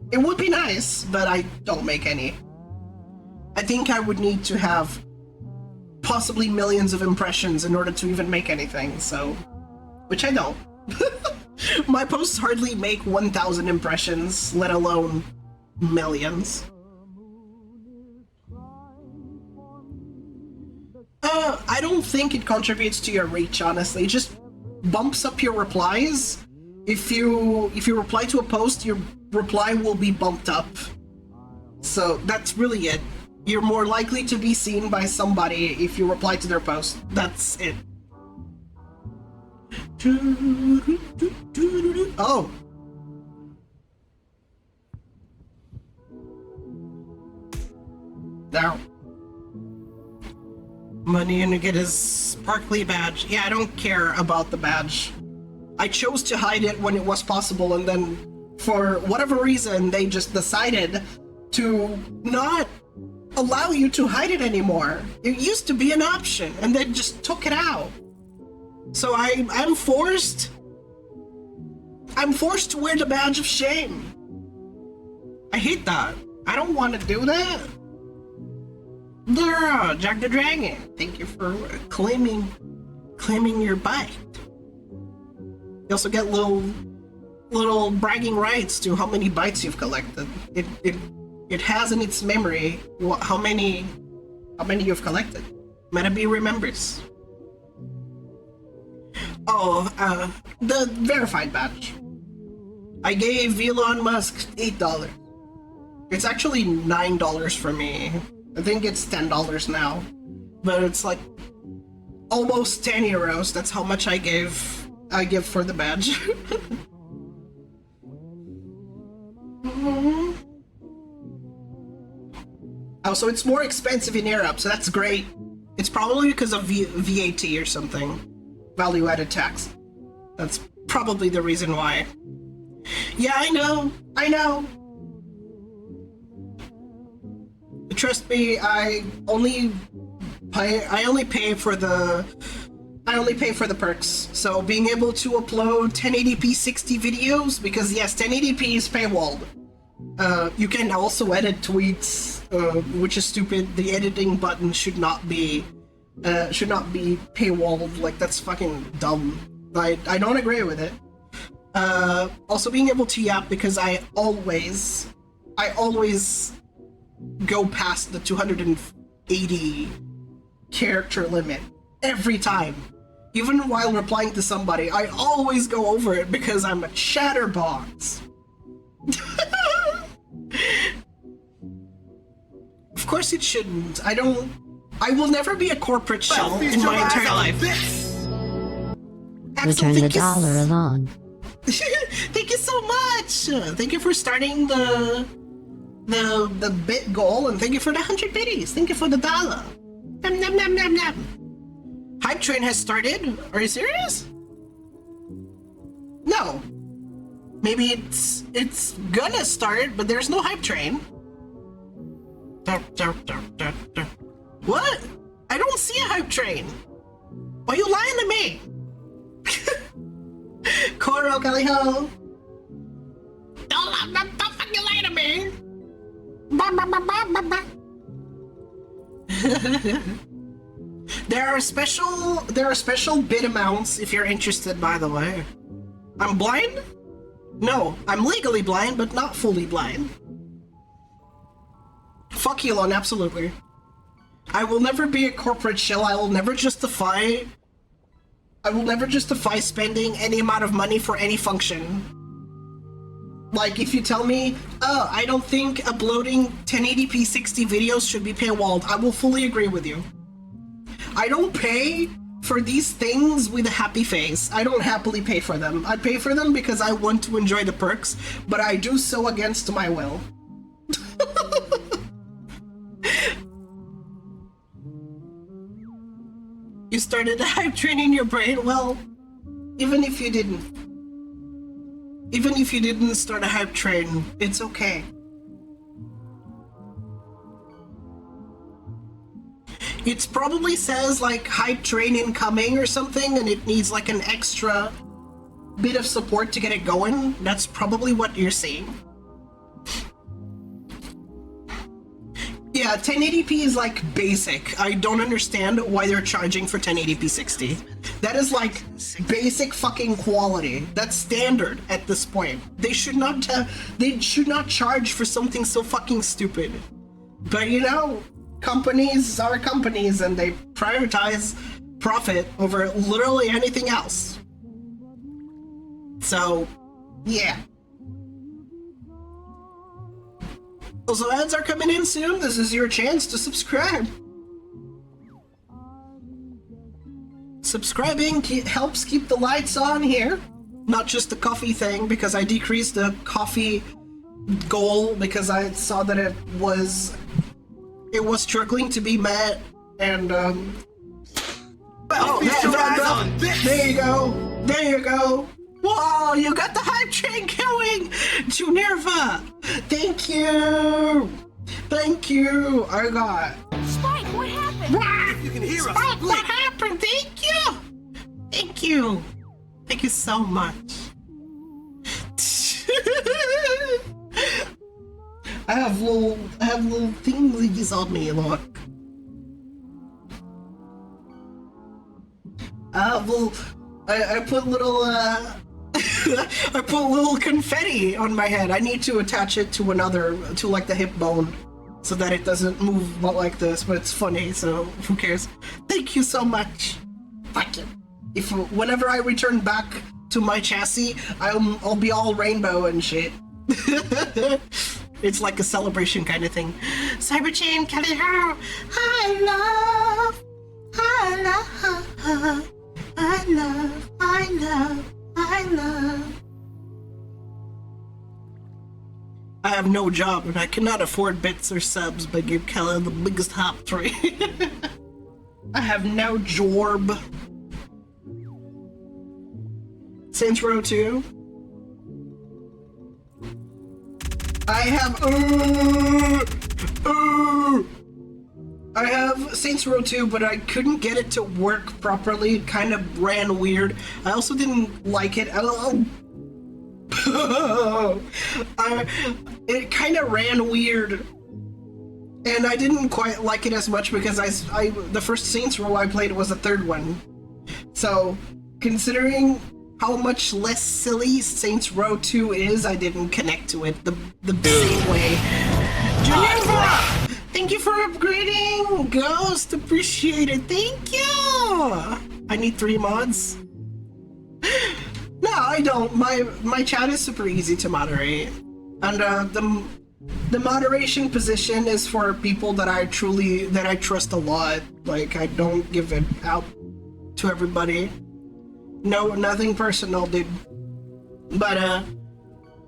It would be nice, but I don't make any. I think I would need to have possibly millions of impressions in order to even make anything, so... Which I don't. My posts hardly make 1,000 impressions, let alone millions. I don't think it contributes to your reach, honestly. It just bumps up your replies. If you reply to a post, your reply will be bumped up. So that's really it. You're more likely to be seen by somebody if you reply to their post. That's it. Oh. Now. Money and get his sparkly badge. Yeah, I don't care about the badge. I chose to hide it when it was possible, and then for whatever reason they just decided to not allow you to hide it anymore. It used to be an option, and they just took it out. So I'm forced to wear the badge of shame. I hate that. I don't want to do that. Jack the Dragon, thank you for claiming your bite. You also get little bragging rights to how many bites you've collected. It has in its memory how many you've collected. Metabe remembers. Oh, the verified badge. I gave Elon Musk $8. It's actually $9 for me. I think it's $10 now, but it's like almost 10 euros. That's how much I give for the badge. Oh, so it's more expensive in Europe, so that's great. It's probably because of VAT or something. Value-added tax. That's probably the reason why. Yeah, I know. Trust me, I only pay for the perks. So being able to upload 1080p 60 videos, because yes, 1080p is paywalled. You can also edit tweets, which is stupid. The editing button should not be paywalled. Like, that's fucking dumb. I don't agree with it. Also being able to yap, because I always go past the 280 character limit every time. Even while replying to somebody, I always go over it because I'm a chatterbox. Of course it shouldn't. I will never be a corporate shell in my entire life. Return the dollar along. Thank you so much. Thank you for starting the bit goal, and thank you for the 100 biddies. Thank you for the dollar. Nom nom nom nom nom. Hype train has started. Are you serious? No. Maybe it's gonna start, but there's no hype train. What? I don't see a hype train. Why are you lying to me? Koro Kaliho. Don't fucking lie to me. There are special bid amounts if you're interested, by the way. I'm blind? No, I'm legally blind, but not fully blind. Fuck Elon, absolutely. I will never be a corporate shell. I will never justify spending any amount of money for any function. Like, if you tell me, oh, I don't think uploading 1080p 60 videos should be paywalled, I will fully agree with you. I don't pay for these things with a happy face. I don't happily pay for them. I pay for them because I want to enjoy the perks, but I do so against my will. You started a hype train in your brain? Well, even if you didn't start a hype train, it's okay. It probably says like hype train incoming or something, and it needs like an extra bit of support to get it going. That's probably what you're seeing. Yeah, 1080p is like basic. I don't understand why they're charging for 1080p 60. That is like basic fucking quality. That's standard at this point. They should not charge for something so fucking stupid. But you know, companies are companies, and they prioritize profit over literally anything else. So, yeah. Also, ads are coming in soon. This is your chance to subscribe. Subscribing helps keep the lights on here. Not just the coffee thing, because I decreased the coffee goal because I saw that it was struggling to be met, and oh, there you go. There you go. Whoa, you got the hype train going! Junerva! Thank you! Thank you! I got... Spike, what happened? If you can hear us, Spike, what happened? Thank you! Thank you! Thank you so much. I have little thingies on me, look. I put little I put little confetti on my head. I need to attach it to like the hip bone, so that it doesn't move like this, but it's funny, so who cares? Thank you so much. Fuck you. Whenever I return back to my chassis, I'll be all rainbow and shit. It's like a celebration kind of thing. Cyberchain, Calidori, I love. I have no job and I cannot afford bits or subs, but give Kelly the biggest top 3. I have no job. Saints Row 2. I have Saints Row 2, but I couldn't get it to work properly. It kind of ran weird. I also didn't like it. It kind of ran weird, and I didn't quite like it as much because the first Saints Row I played was the third one. So, considering how much less silly Saints Row 2 is, I didn't connect to it the same way. Geneva! Thank you for upgrading! Ghost, appreciate it. Thank you! I need 3 mods. No, I don't. My chat is super easy to moderate. And the moderation position is for people that I trust a lot. Like, I don't give it out to everybody. No, nothing personal, dude. But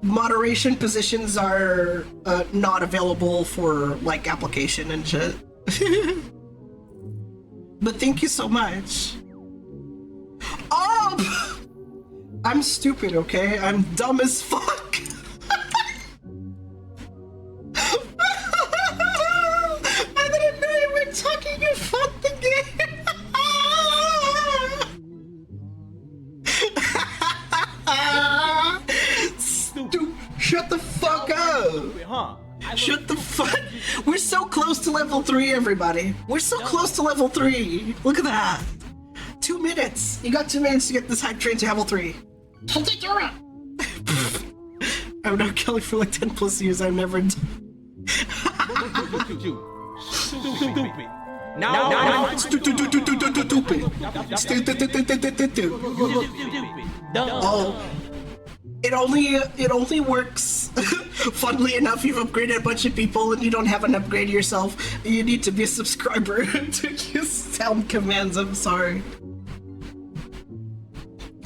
moderation positions are not available for like application and shit. But thank you so much. Oh, I'm stupid, okay? I'm dumb as fuck. I didn't know you were talking about the game. Shut the fuck up! Shut the fuck! We're so close to level 3, everybody. We're so close to level 3. Look at that. 2 minutes. You got 2 minutes to get this hype train to level 3. Can you do it? I've known Kelly for like 10 plus years. I've never. Oh, it only works. Funnily enough, you've upgraded a bunch of people and you don't have an upgrade yourself. You need to be a subscriber to use sound commands. I'm sorry.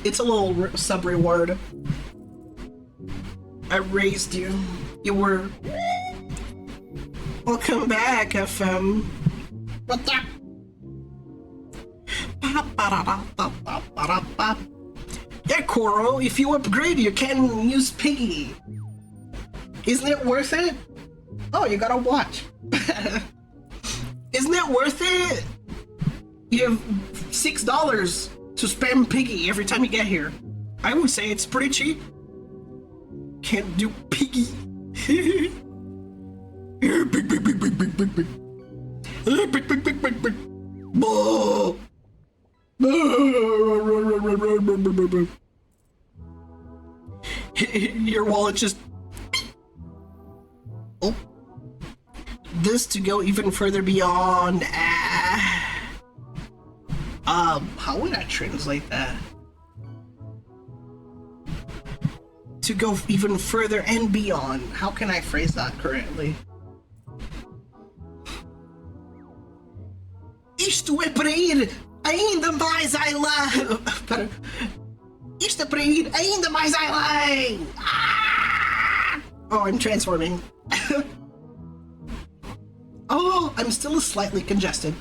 It's a little sub reward. I raised you. You were. Welcome back, FM. What's up? Yeah, Koro, if you upgrade, you can use Piggy. Isn't it worth it? Oh, you gotta watch. Isn't it worth it? You have $6 to spam Piggy every time you get here. I would say it's pretty cheap. Can't do Piggy. Big, big, big, big, big, big, big. Big, big, big, big, big, big. Boo. Your wallet just. Oh. This to go even further beyond. How would I translate that? To go even further and beyond. How can I phrase that correctly? Isto é para ir ainda mais além. Para. Isto é para ir ainda mais além. Ah! Oh, I'm transforming. Oh, I'm still slightly congested.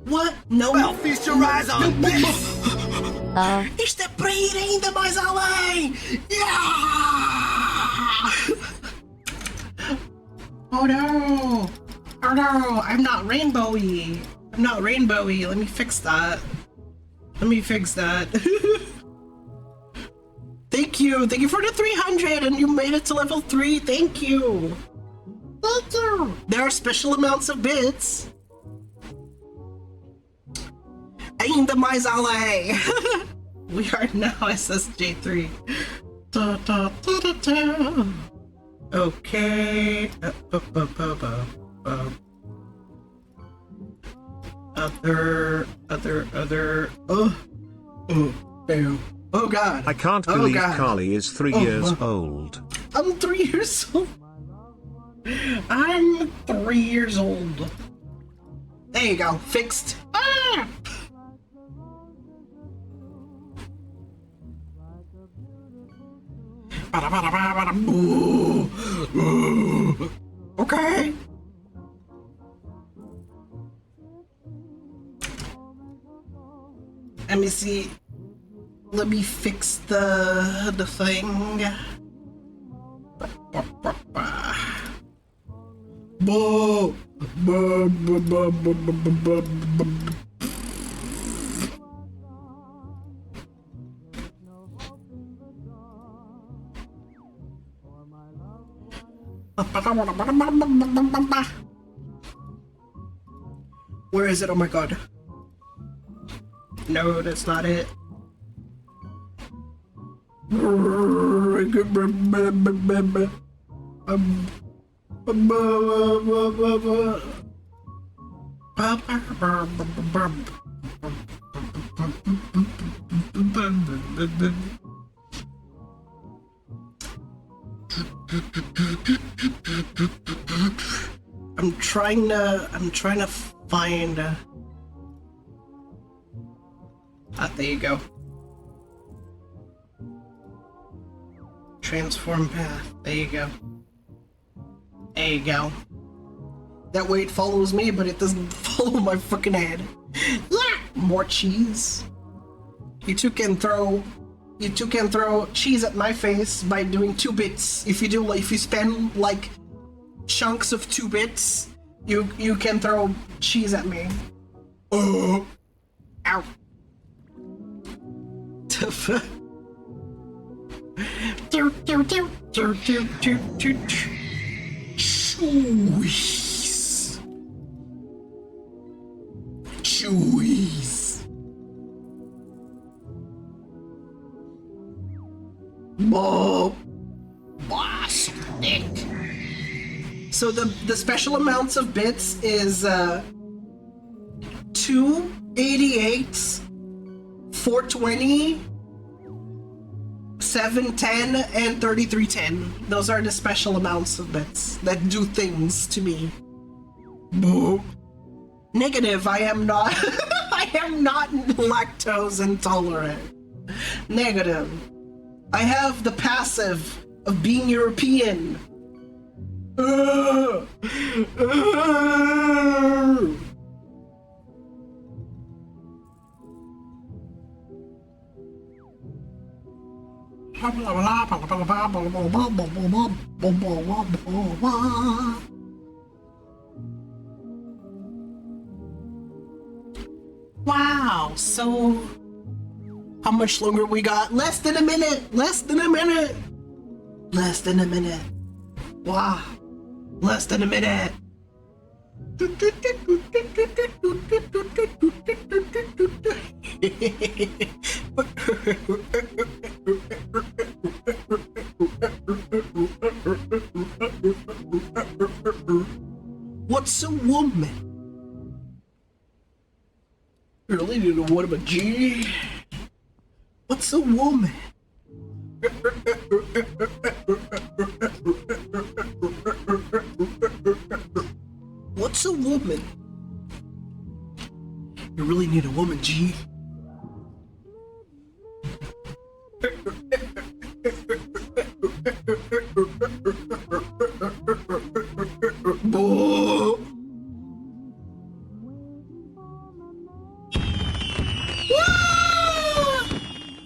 What? No. Well, feast your eyes on this. Isto é para ir ainda mais além. Yeah! Oh no! Oh no! I'm not rainbowy. I'm not rainbowy. Let me fix that. Let me fix that. Thank you. Thank you for the 300, and you made it to level 3. Thank you. Thank you. There are special amounts of bits. Ainda mais além. We are now SSJ3. Da, da, da, da, da. Okay. Other. Oh, damn. Oh God. I can't Oh, believe God. Carly is 3 Oh, years wow. old. I'm 3 years old. I'm 3 years old. There you go. Fixed. Ah! Ooh. Ooh. Okay. Let me see. Let me fix the thing. Bo. Bo. Bo. Bo. Bo. Bo. Bo. Where is it? Oh my God. No, that's not it. I'm trying to find there you go. Transform path. There you go. There you go. That way it follows me, but it doesn't follow my fucking head. Yeah! More cheese. You two can throw cheese at my face by doing 2 bits. If you spend like chunks of 2 bits, you can throw cheese at me. Oh. Ow. Cheese. Cheese. Bob. Boss Nick. So the special amounts of bits is 288, 420, 710, and 3310. Those are the special amounts of bits that do things to me. Boo. Negative, I am not I am not lactose intolerant. Negative. I have the passive of being European. Wow, so how much longer we got? Less than a minute. Less than a minute. Less than a minute. Wow. Less than a minute. What's a woman? Really need to know what about G? What's a woman? What's a woman? You really need a woman, G. Boo.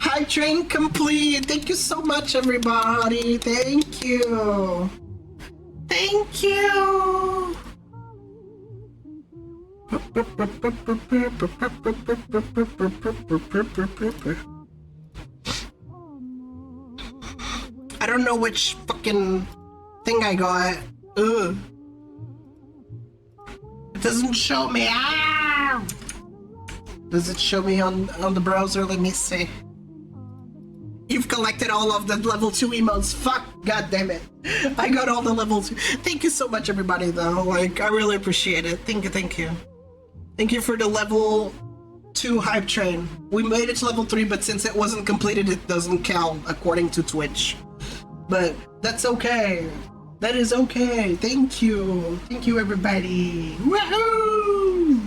High train complete. Thank you so much, everybody. Thank you. Thank you. I don't know which fucking thing I got. Ugh. doesn't show me. Ow! Does it show me on the browser? Let me see. You've collected all of the level 2 emotes. Fuck, god damn it. I got all the level 2. Thank you so much, everybody, though. Like, I really appreciate it. Thank you, thank you. Thank you for the level 2 hype train. We made it to level 3, but since it wasn't completed, it doesn't count according to Twitch. But that's okay. That is okay. Thank you. Thank you, everybody. Woohoo!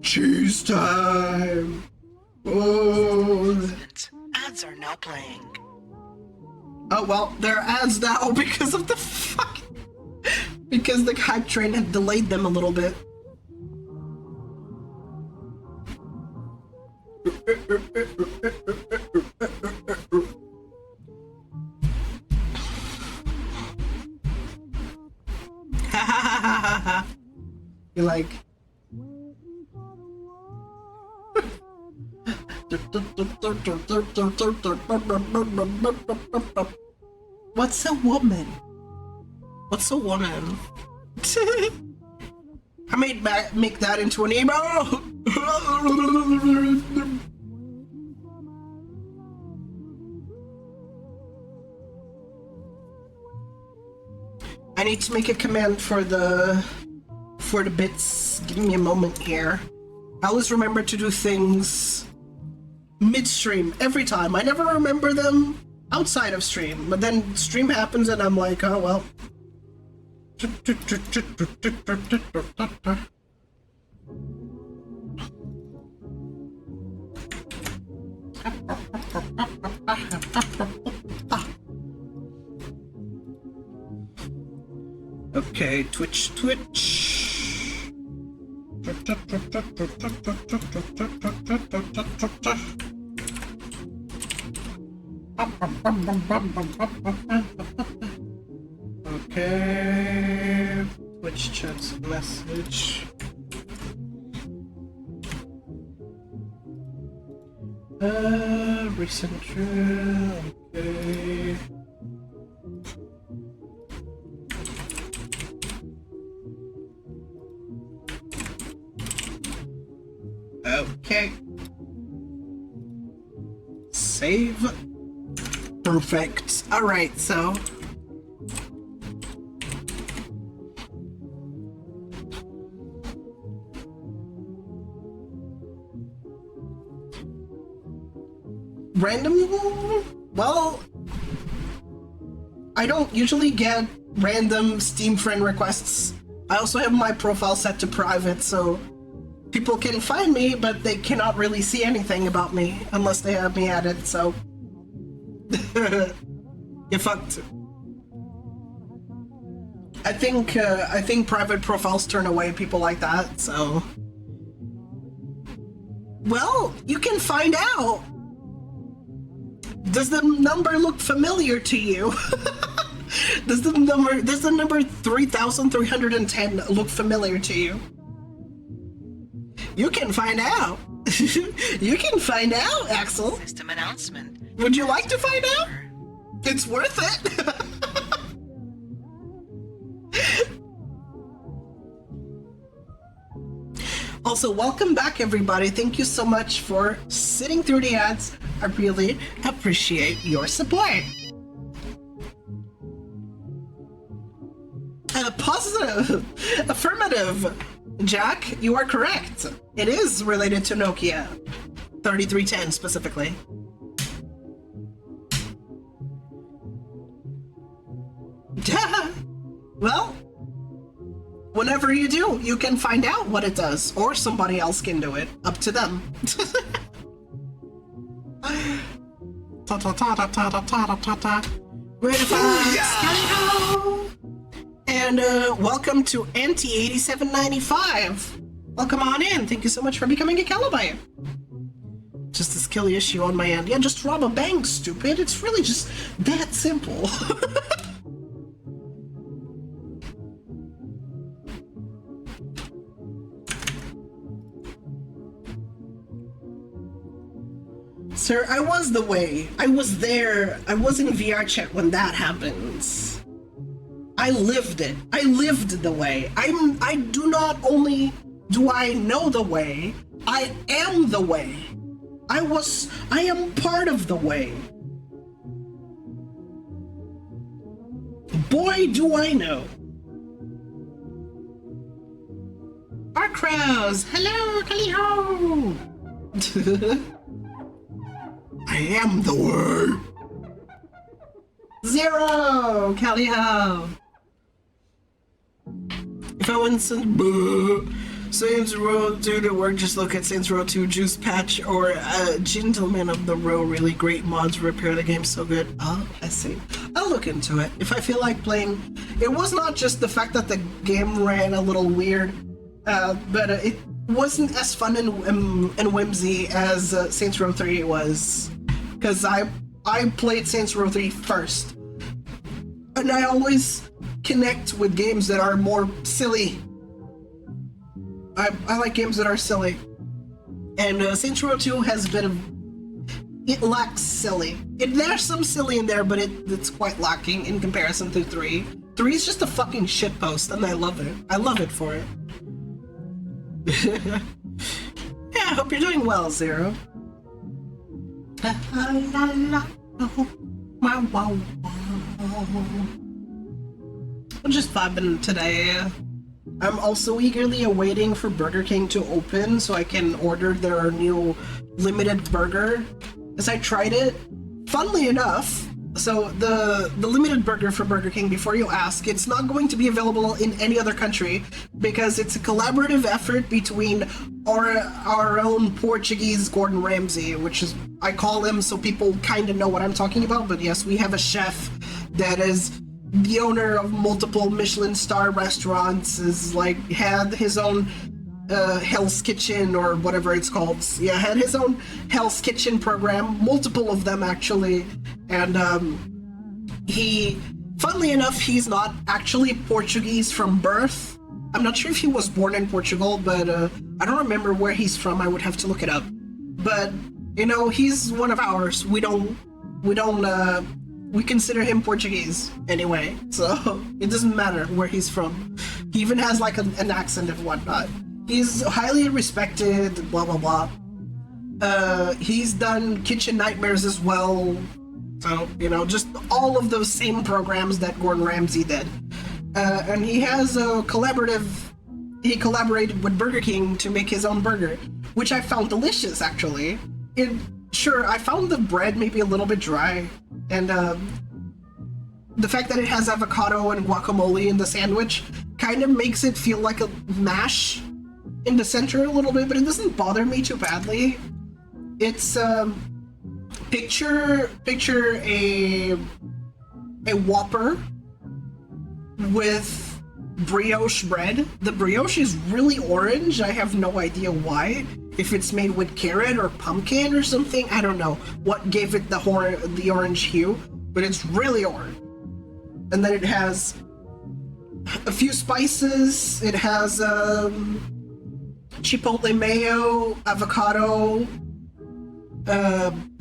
Cheese time! Oh. Ads are now playing. Oh well, there are ads now because of the because the hype train had delayed them a little bit. You're like what's a woman? What's a woman? I made make that into an emo. I need to make a command for the bits. Give me a moment here. I always remember to do things mid-stream every time. I never remember them outside of stream, but then stream happens and I'm like, oh well. Okay, Twitch. Okay, Twitch chat's message. Recent drill. Okay. Okay. Save. Perfect. Alright, so. Random? Well, I don't usually get random Steam friend requests. I also have my profile set to private, so people can find me, but they cannot really see anything about me unless they have me added, so you're fucked. I think private profiles turn away people like that, so. Well, you can find out. Does the number look familiar to you? Does the number 3,310 look familiar to you? You can find out. You can find out, Axel. System announcement. Would you like to find out? It's worth it. Also, welcome back, everybody. Thank you so much for sitting through the ads. I really appreciate your support. Positive. Affirmative. Jack, you are correct. It is related to Nokia 3310 specifically. Well, whenever you do, you can find out what it does, or somebody else can do it. Up to them. And welcome to NT8795. Welcome on in. Thank you so much for becoming a Calidori. Just a skill issue on my end. Yeah, just rob a bank, stupid. It's really just that simple. Sir, I was the way. I was there. I was in VR chat when that happens. I lived it. I lived the way. I do not only do I know the way, I am the way. I am part of the way. Boy, do I know. Our crows. Hello, Kaliho. I am the way. Zero, Kaliho. If I want some Saints Row 2 to work, just look at Saints Row 2 Juice Patch or Gentleman of the Row. Really great mods repair the game so good. Oh, I see. I'll look into it if I feel like playing. It was not just the fact that the game ran a little weird, but it wasn't as fun and whimsy as Saints Row 3 was. Because I played Saints Row 3 first. And I always connect with games that are more silly. I like games that are silly. And Saints Row 2 has a bit of... It lacks silly. There's some silly in there, but it's quite lacking in comparison to 3. 3 is just a fucking shitpost, and I love it. I love it for it. Yeah, I hope you're doing well, Zero. I'm just vibing today. I'm also eagerly awaiting for Burger King to open so I can order their new limited burger. As I tried it, funnily enough, so the limited burger for Burger King, before you ask, it's not going to be available in any other country because it's a collaborative effort between our own Portuguese Gordon Ramsay, which is, I call him so people kind of know what I'm talking about, but yes, we have a chef that is the owner of multiple Michelin star restaurants, had his own Hell's Kitchen or whatever it's called. Yeah, had his own Hell's Kitchen program, multiple of them actually, and funnily enough, he's not actually Portuguese from birth. I'm not sure if he was born in Portugal, but I don't remember where he's from. I would have to look it up. But he's one of ours. We consider him Portuguese anyway, so it doesn't matter where he's from. He even has an accent and whatnot. He's highly respected, blah blah blah. He's done Kitchen Nightmares as well, so just all of those same programs that Gordon Ramsay did. And he has a collaborative. He collaborated with Burger King to make his own burger, which I found delicious actually. Sure, I found the bread maybe a little bit dry, and the fact that it has avocado and guacamole in the sandwich kind of makes it feel like a mash in the center a little bit, but it doesn't bother me too badly. It's picture a Whopper with brioche bread. The brioche is really orange. I have no idea why. If it's made with carrot or pumpkin or something, I don't know what gave it the orange hue, but it's really orange. And then it has a few spices. It has chipotle mayo, avocado,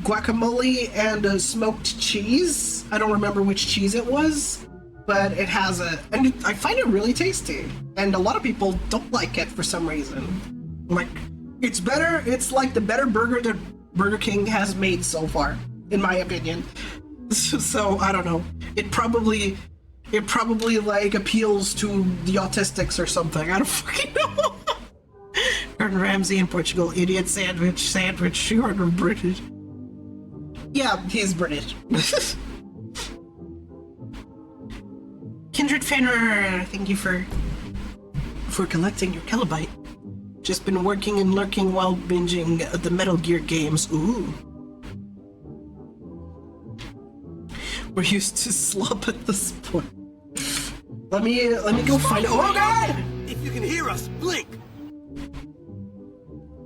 guacamole, and smoked cheese. I don't remember which cheese it was, but it has and I find it really tasty. And a lot of people don't like it for some reason. It's better. It's like the better burger that Burger King has made so far, in my opinion. So I don't know. It probably appeals to the autistics or something. I don't fucking know. Gordon Ramsay in Portugal, idiot sandwich. You are British. Yeah, he's British. Kindred Fenner, thank you for collecting your kilobyte. Just been working and lurking while binging the Metal Gear games. Ooh. We're used to slop at this point. Let me go find. Oh God! If you can hear us, blink.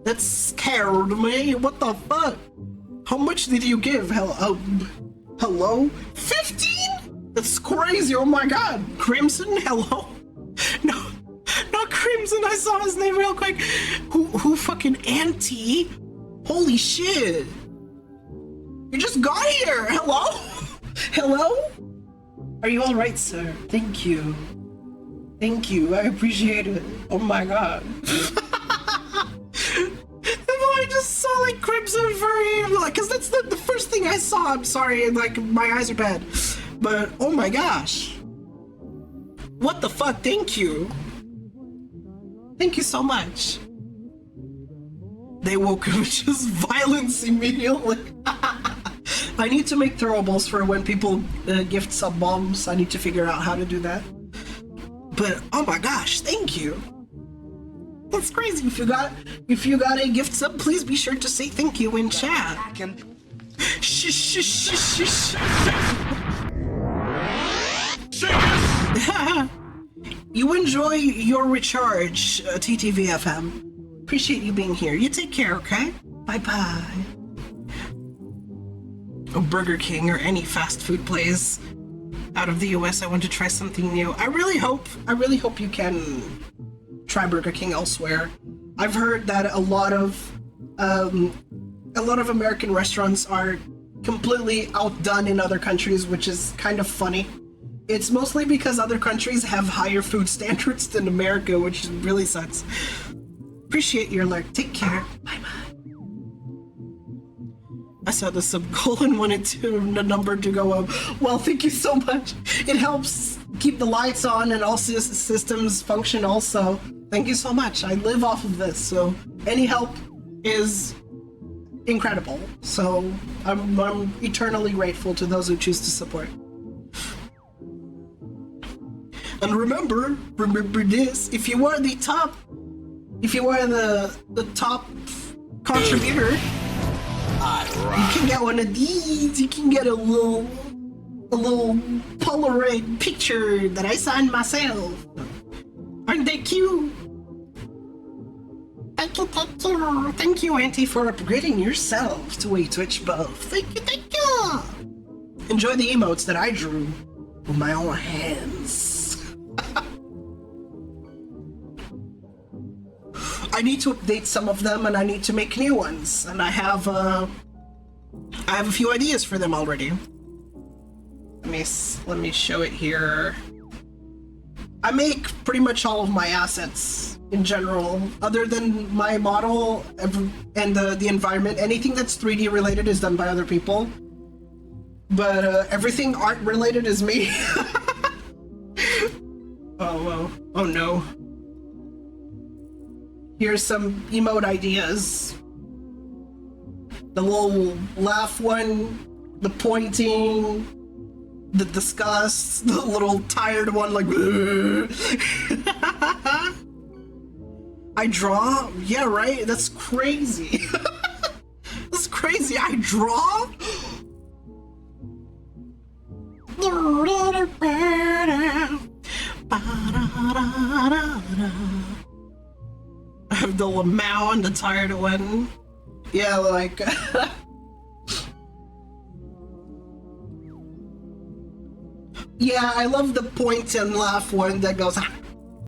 That scared me. What the fuck? How much did you give? Hello? 15? That's crazy. Oh my God. Crimson? Hello? No. Not Crimson, I saw his name real quick. Who fucking Auntie? Holy shit. You just got here! Hello? Hello? Are you alright, sir? Thank you. Thank you, I appreciate it. Oh my god. I just saw like Crimson Furry, like, cause that's the first thing I saw. I'm sorry, like my eyes are bad. But oh my gosh. What the fuck? Thank you. Thank you so much. They woke up with just violence immediately. I need to make throwables for when people gift sub bombs. I need to figure out how to do that. But oh my gosh, thank you. That's crazy. If you got a gift sub, please be sure to say thank you in chat. Shh, shh, shh, shh, shh. You enjoy your recharge, TTVFM. Appreciate you being here. You take care, okay? Bye-bye. Oh, Burger King or any fast food place out of the US, I want to try something new. I really hope you can try Burger King elsewhere. I've heard that a lot of American restaurants are completely outdone in other countries, which is kind of funny. It's mostly because other countries have higher food standards than America, which really sucks. Appreciate your alert. Take care. Bye bye. I saw the sub-goal and wanted the number to go up. Well, thank you so much. It helps keep the lights on and all systems function also. Thank you so much. I live off of this, so any help is incredible. So I'm eternally grateful to those who choose to support. And remember this, if you are the top contributor, you can get one of these. You can get a little Polaroid picture that I signed myself. Aren't they cute? Thank you, Auntie, for upgrading yourself to a Twitch buff. Thank you. Enjoy the emotes that I drew with my own hands. I need to update some of them, and I need to make new ones. And I have a few ideas for them already. Let me show it here. I make pretty much all of my assets in general, other than my model and the environment. Anything that's 3D related is done by other people, but everything art related is me. Oh no. Here's some emote ideas. The little laugh one, the pointing, the disgust, the little tired one like I draw? Yeah, right? That's crazy. That's crazy. I draw? I have the Lamau and the tired one. Yeah, like... Yeah, I love the point and laugh one that goes...